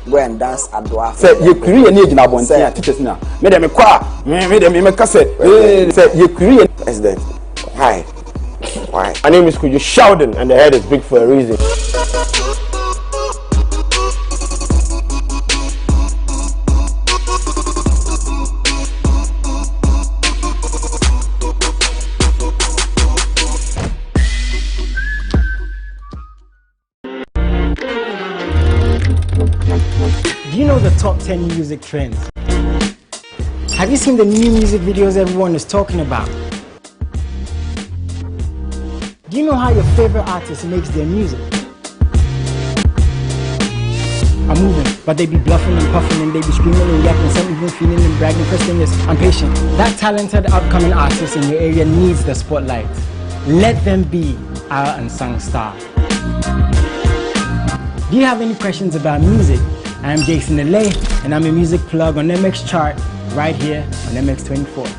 Go and dance and do after. Say you create any in Abontia teachers now. Made them qua, made them cassette. Say you create. President, why? Why? My name is Kuju Sheldon, and the head is big for a reason. Do you know the top 10 music trends? Have you seen the new music videos everyone is talking about? Do you know how your favorite artist makes their music? I'm moving, but they be bluffing and puffing and they be screaming and yapping, some even feeling and bragging. First thing is, I'm patient. That talented upcoming artist in your area needs the spotlight. Let them be our unsung star. Do you have any questions about music? I'm Jason Delay, and I'm a music plug on MX Chart right here on MX24.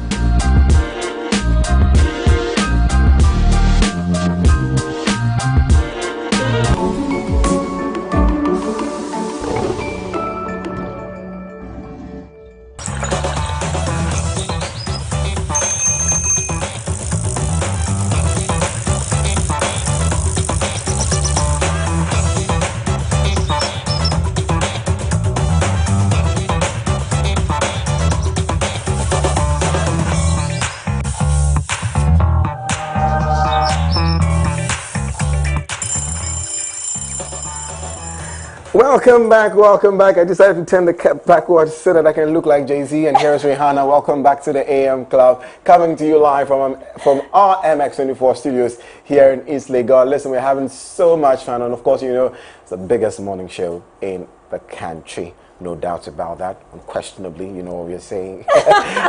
Welcome back, welcome back. I decided to turn the cap backwards so that I can look like Jay-Z. And here's Rihanna. Welcome back to the AM Club, coming to you live from our MX24 studios here in East Lagos. Listen, we're having so much fun, and of course, you know, it's the biggest morning show in the country. No doubt about that. Unquestionably, you know what we're saying.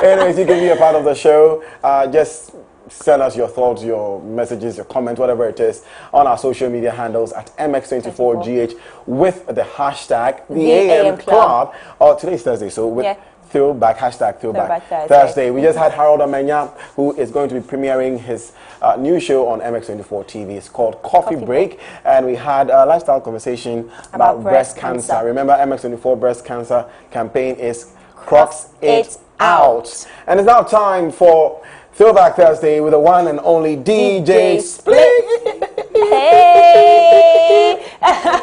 Anyways, you can be a part of the show. Just send us your thoughts, your messages, your comments, whatever it is, on our social media handles at MX24GH with the hashtag the AM Club. Today's Thursday, so with throwback, hashtag throwback Thursday. We just had Harold Amenya, who is going to be premiering his new show on MX24 TV. It's called Coffee Break, and we had a lifestyle conversation about breast cancer. Remember, MX24 breast cancer campaign is Cross It Out. And it's now time for Throwback Thursday with the one and only DJ Split. Hey!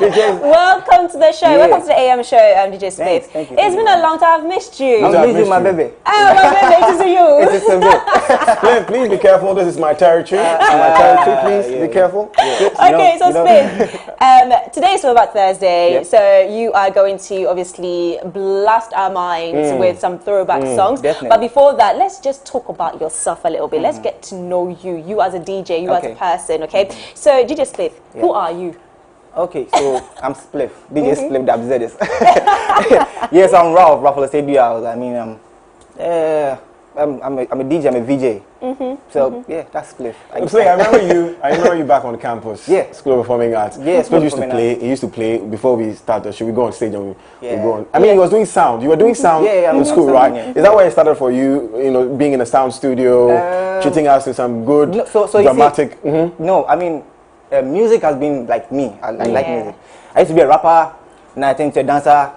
Welcome to the show. Yeah. Welcome to the AM show, DJ Split. Thank you. It's been a long time. I've missed you. I've missed you, my baby. Oh, my baby, it is you. It is a bit. Please be careful. This is my territory. Please be careful. Okay, so Split. Today is Throwback Thursday, so you are going to obviously blast our minds with some throwback songs. Definitely. But before that, let's just talk about yourself a little bit. Let's get to know you as a DJ, you as a person, okay? So, DJ Spliff, who are you? Okay, so I'm Spliff, DJ Spliff, WZS. Yes, I'm Ralph Studios. I mean, I'm a DJ, I'm a VJ. So yeah, that's Spliff. I remember you back on campus. Yeah, School of Performing Arts. Yeah, Spliff used to play before we started. Should we go on stage and we go on? I mean, he was doing sound. You were doing sound in school, right? Is that where it started for you? You know, being in a sound studio, treating us to some good dramatic. No, I mean, music has been like me. I like music. I used to be a rapper, then I turned into a dancer,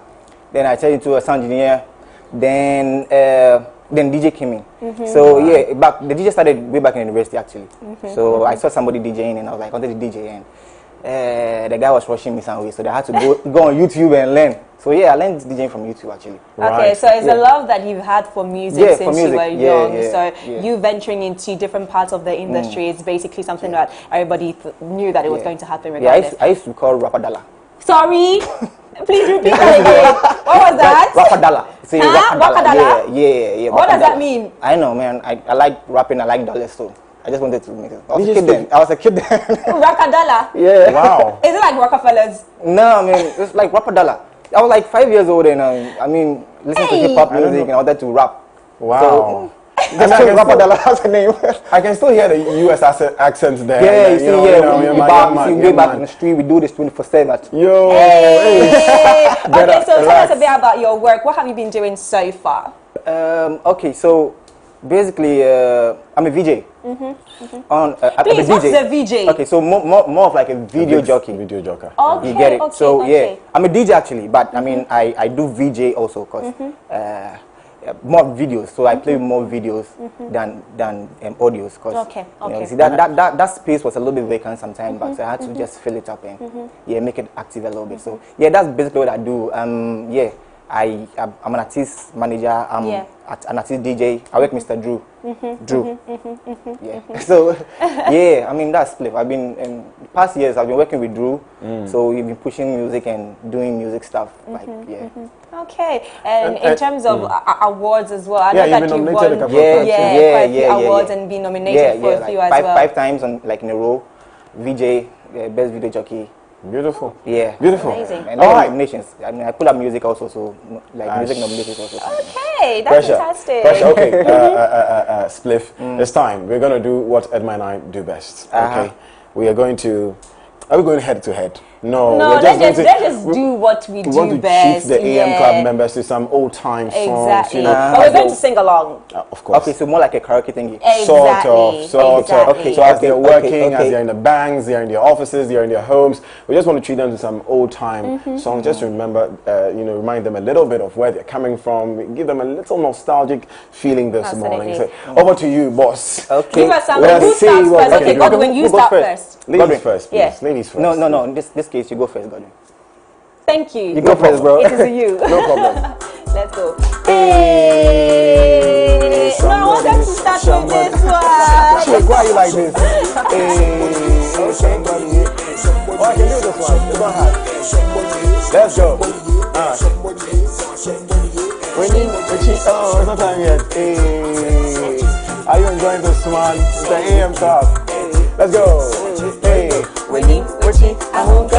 then I turned into a sound engineer, then DJ came in. So yeah, the DJ started way back in university actually. So I saw somebody DJing and I was like, I wanted to DJ, and the guy was rushing me some way, so I had to go on YouTube and learn. So yeah, I learned DJing from YouTube actually. Okay, so it's a love that you've had for music since you were young. So you venturing into different parts of the industry is basically something that everybody knew that it was going to happen regardless. Yeah, I used to call Rapadala. Sorry, please repeat that again. What was that? Rapadala. See, Rapadala? Yeah. What does that mean? I know, man. I like rapping. I like dollars too. I just wanted to make it. I was a kid then. Rapadala? Yeah. Wow. Is it like Rockefellers? No, I mean, it's like Rapadala. I was like 5 years old and I mean, listening to hip hop music and I wanted to rap. Wow. So, Rapadala has a name. I can still hear the US accents there. Yeah, you see, we back in the street, we do this 24/7. Yo. Hey. Okay, so tell us a bit about your work. What have you been doing so far? Okay, so basically, I'm a VJ. Please, what's a VJ? Okay, so more of like a video jockey. Video joker. Okay, you get it. Okay, so yeah, I'm a DJ actually, but I mean, I do VJ also because more videos. So I play more videos than audios. Cause, you know, see, that space was a little bit vacant sometimes, but so I had to just fill it up and make it active a little bit. So yeah, that's basically what I do. Yeah. I'm an artist manager. I'm an artist DJ. I work with Mr. Drew. Yeah. So yeah, I mean that's Spliff. I've been in the past years. I've been working with Drew. So we've been pushing music and doing music stuff. Like Okay, and in terms of awards as well, I know that you won quite a few awards and been nominated for a few as well. Five times in a row. VJ, best video jockey. Beautiful. Yeah. Beautiful. Amazing. And nominations. I mean, I put up music also, so like music nominations also. Okay, that's fantastic. Okay, Spliff, it's time. We're going to do what Edma and I do best. Okay. We are going to... Are we going head to head? No, let's just do what we do best. We want to treat the AM Club members to some old time songs. Exactly. But we're going to sing along. Of course. Okay, so more like a karaoke thingy. Exactly. Sort of. Okay. So as they're working, as they're in the banks, they're in their offices, they're in their homes, we just want to treat them to some old time songs. Just to remember, remind them a little bit of where they're coming from. Give them a little nostalgic feeling this morning. So over to you, boss. Okay. Give us some. Who starts first? Okay, Godwin, you start first. Ladies first, please. Yes. Ladies first. No. In this case, you go first, Godwin. Thank you. You go first, bro. It is you. No problem. Let's go. Hey! No, I want them to start with this one. Why are you like this? Hey, Oh, I can do this one. It's not hard. Let's go. Winning, oh, it's not time yet. Hey. Are you enjoying this one? It's the AM Club. Let's go. Hey. Winning, I won't go.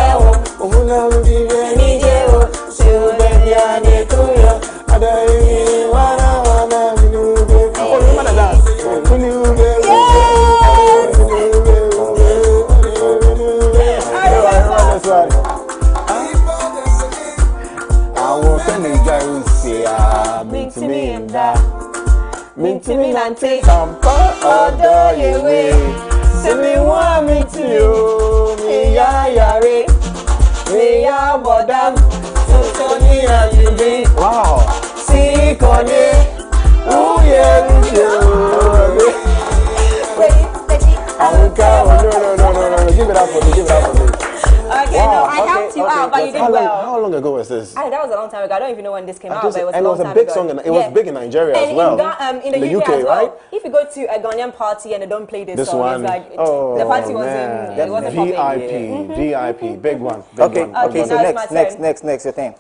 Minti Nante, Sampa, Odo Yewe, Semi wa minti yo, me ya yare, me ya bodam, Sotoni ayubi. Wow. Si konye, uye yo. No. Give it up for me. Okay, wow. No, I helped you out, but you did well. How long ago was this? That was a long time ago. I don't even know when this came out, but it was and a it long was a time big ago. song, and it was big in Nigeria and as well. In the UK as well. Right? If you go to a Ghanaian party and they don't play this song, one, it's like oh, the party was man. in. It wasn't VIP, big one. Okay, so next, your turn.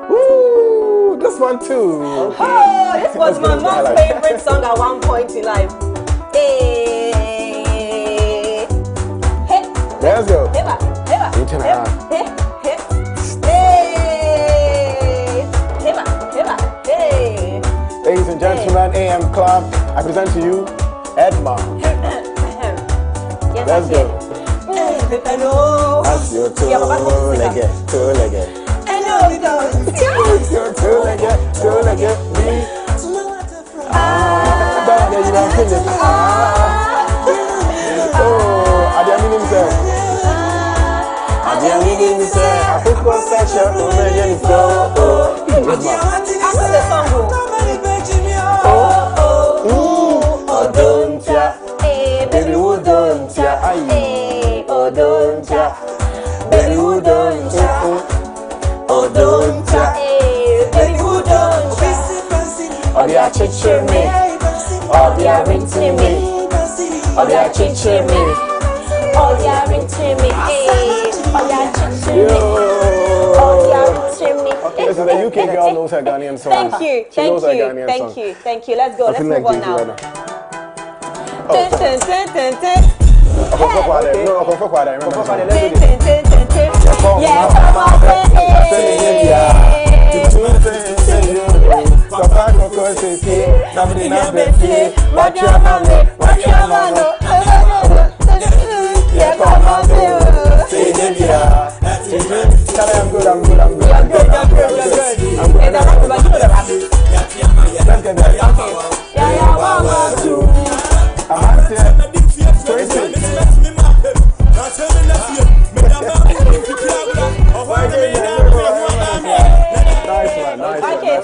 Woo, this one too. Oh, this was my mom's favorite song at one point in life. Hey. Let's go. Heba. Hey. Ladies and gentlemen, AM Club, I present to you Edma. Yes, let's go. That's your two-legged. Two-legged. This is the UK girl knows her Ghanaian song. Thank you. Let's go. Let's move on now.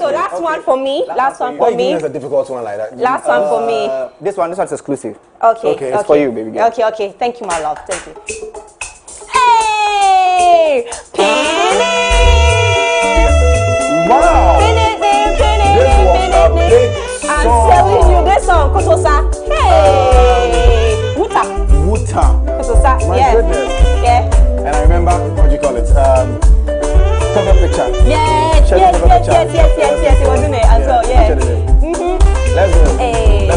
Last one for me. Why is a difficult one like that? Last one for me. This one's exclusive. Okay. It's for you, baby girl. Okay. Thank you, my love. Thank you. Hey! Wow! I'm telling you this song, Kososa. Hey! Wuta. Kososa. My yes. goodness. Yeah. And I remember, what do you call it? Cover picture. Yes. It was in it as well. Yeah. Let's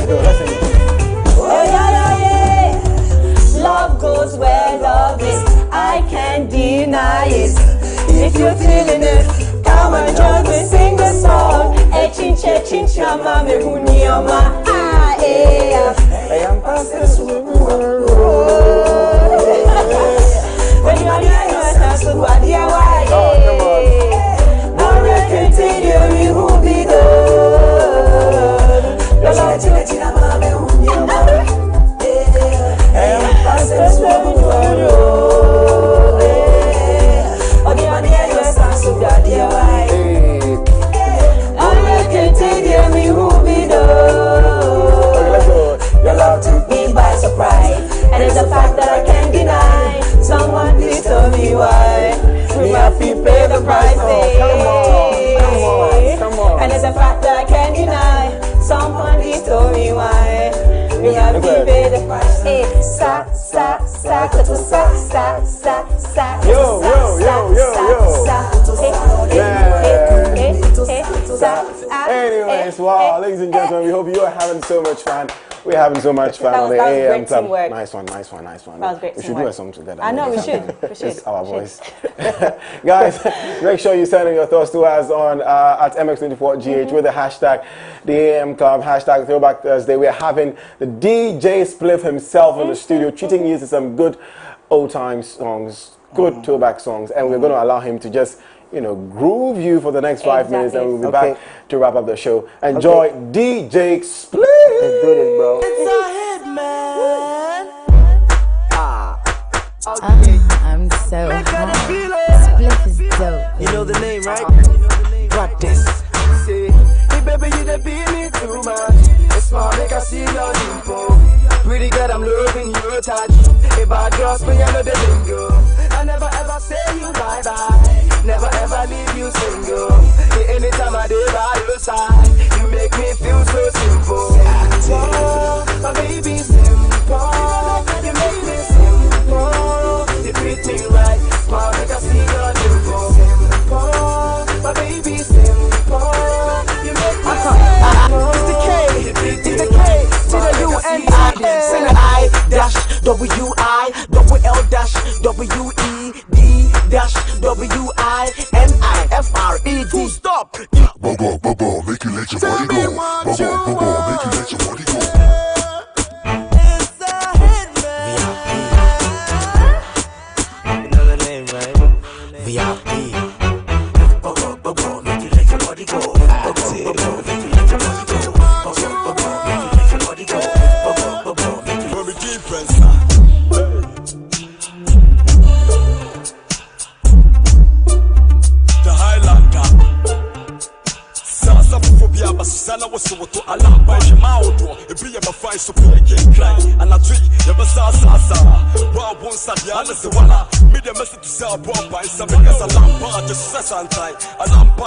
go. Let's sing it. Love goes where love is. I can't deny it. If you're feeling it, come and join me, sing the song. Echin chama me hunioma. I am past this when you are young, that's what you are. Now we continue, we will be good. Your love to let you know, I am past this when you are surprise. guys. Wow, ladies and gentlemen, we hope you are having so much fun. We're having so much fun on the AM Club. Teamwork. Nice one. That was great. We should do a song together. I know we should. It's our voice. Guys, make sure you send in your thoughts to us on at MX24GH with the hashtag the AM Club, hashtag Throwback Thursday. We're having the DJ Spliff himself in the studio, treating you to some good old time songs, good throwback songs, and we're going to allow him to just groove you for the next 5 minutes, and we'll be back to wrap up the show. Enjoy DJ Split. Let's do this, bro. It's a hit, man. I'm so hot. Split is dope. You know the name, right? Got this. Say, hey baby, you done beat me too much. It's small, make I see your dimple. Pretty good, I'm loving your touch. Hey bad girls, but you know the lingo. I never ever say you bye bye. Never ever leave you single. Hey, anytime I do by your side, you make me feel so simple. Simple, my baby, simple. You make me simple. You treat me right. Small, make I see your dimple. Simple, my baby, simple. You make me simple. It's the K, it's the K, to the U-N-I, sing the I, dash, W-I, double L dash, W-E-D, dash, W-I-N-I-F-R-E-D. Stop! Bubble, make you let your body go. Bubble, make you let your body go. It's a hit, man. You know the name, right? VIP. Bubble, make you let your body go. Bubble, make you let your body go. Bubble, make you let your body go. Bubble, make you let your body go. Sana was so to alarm by your mouth, it be a fine so again cry, and I treat you a sasa. Well, once I the walla, made a message to sell bomb by some because a lamp, just sometime, a lamp,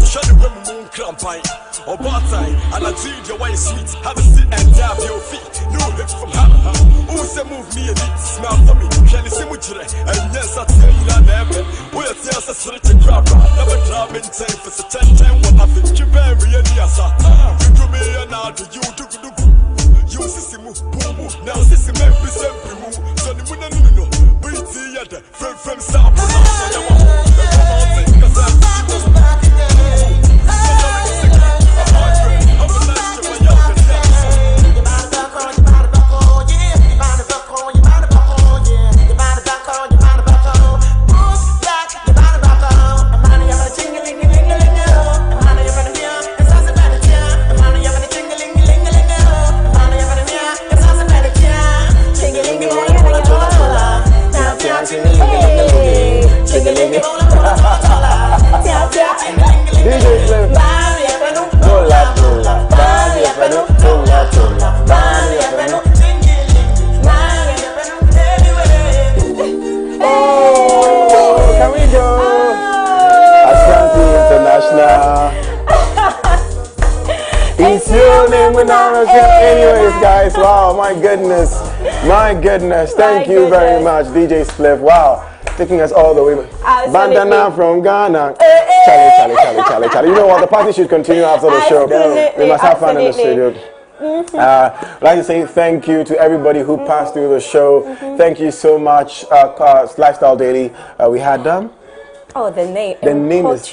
shut the moon crampine, or bar time, and I treat your white sweet, have a seat and tap your feet, no hit from hammer. Who say move me and eat smell for me, can you see much, and yes, I tell you that never, we'll tell us a certain crap, never club in time for such a time. I think you bury any answer. You do me and I do you do. You see move, boom, now see me be sempre move. So the moon and no, pretty at the from South. Anyways, guys, wow, my goodness, thank you very much, DJ Spliff. Wow, taking us all the way. Bandana from Ghana. Charlie. You know what? The party should continue after the show. We must have fun in the studio. I'd like to say thank you to everybody who passed through the show. Thank you so much, Lifestyle Daily. We had them. Oh, the name is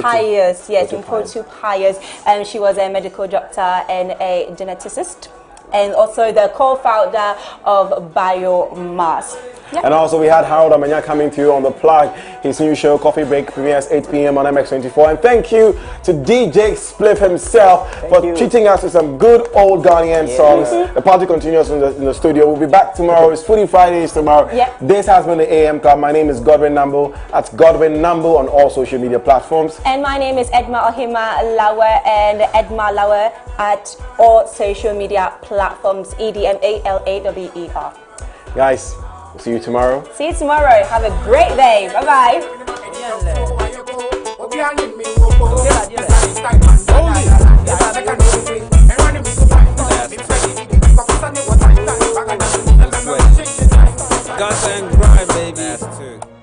Pius. Yes, Improtu Pius. And she was a medical doctor and a geneticist, and also the co-founder of Biomass. Yep. And also we had Harold Amanya coming to you on the plug. His new show, Coffee Break, premieres 8 p.m. on MX24. And thank you to DJ Spliff himself for treating us with some good old Ghanaian songs. The party continues in the studio. We'll be back tomorrow. It's Foodie Fridays tomorrow. Yep. This has been the AM Club. My name is Godwin Namboh. That's Godwin Namboh on all social media platforms. And my name is Edma Ohima Lawer, and Edma Lawer at all social media platforms. EDMALAWER. Guys, see you tomorrow. See you tomorrow. Have a great day. Bye-bye. Guns and grind, baby.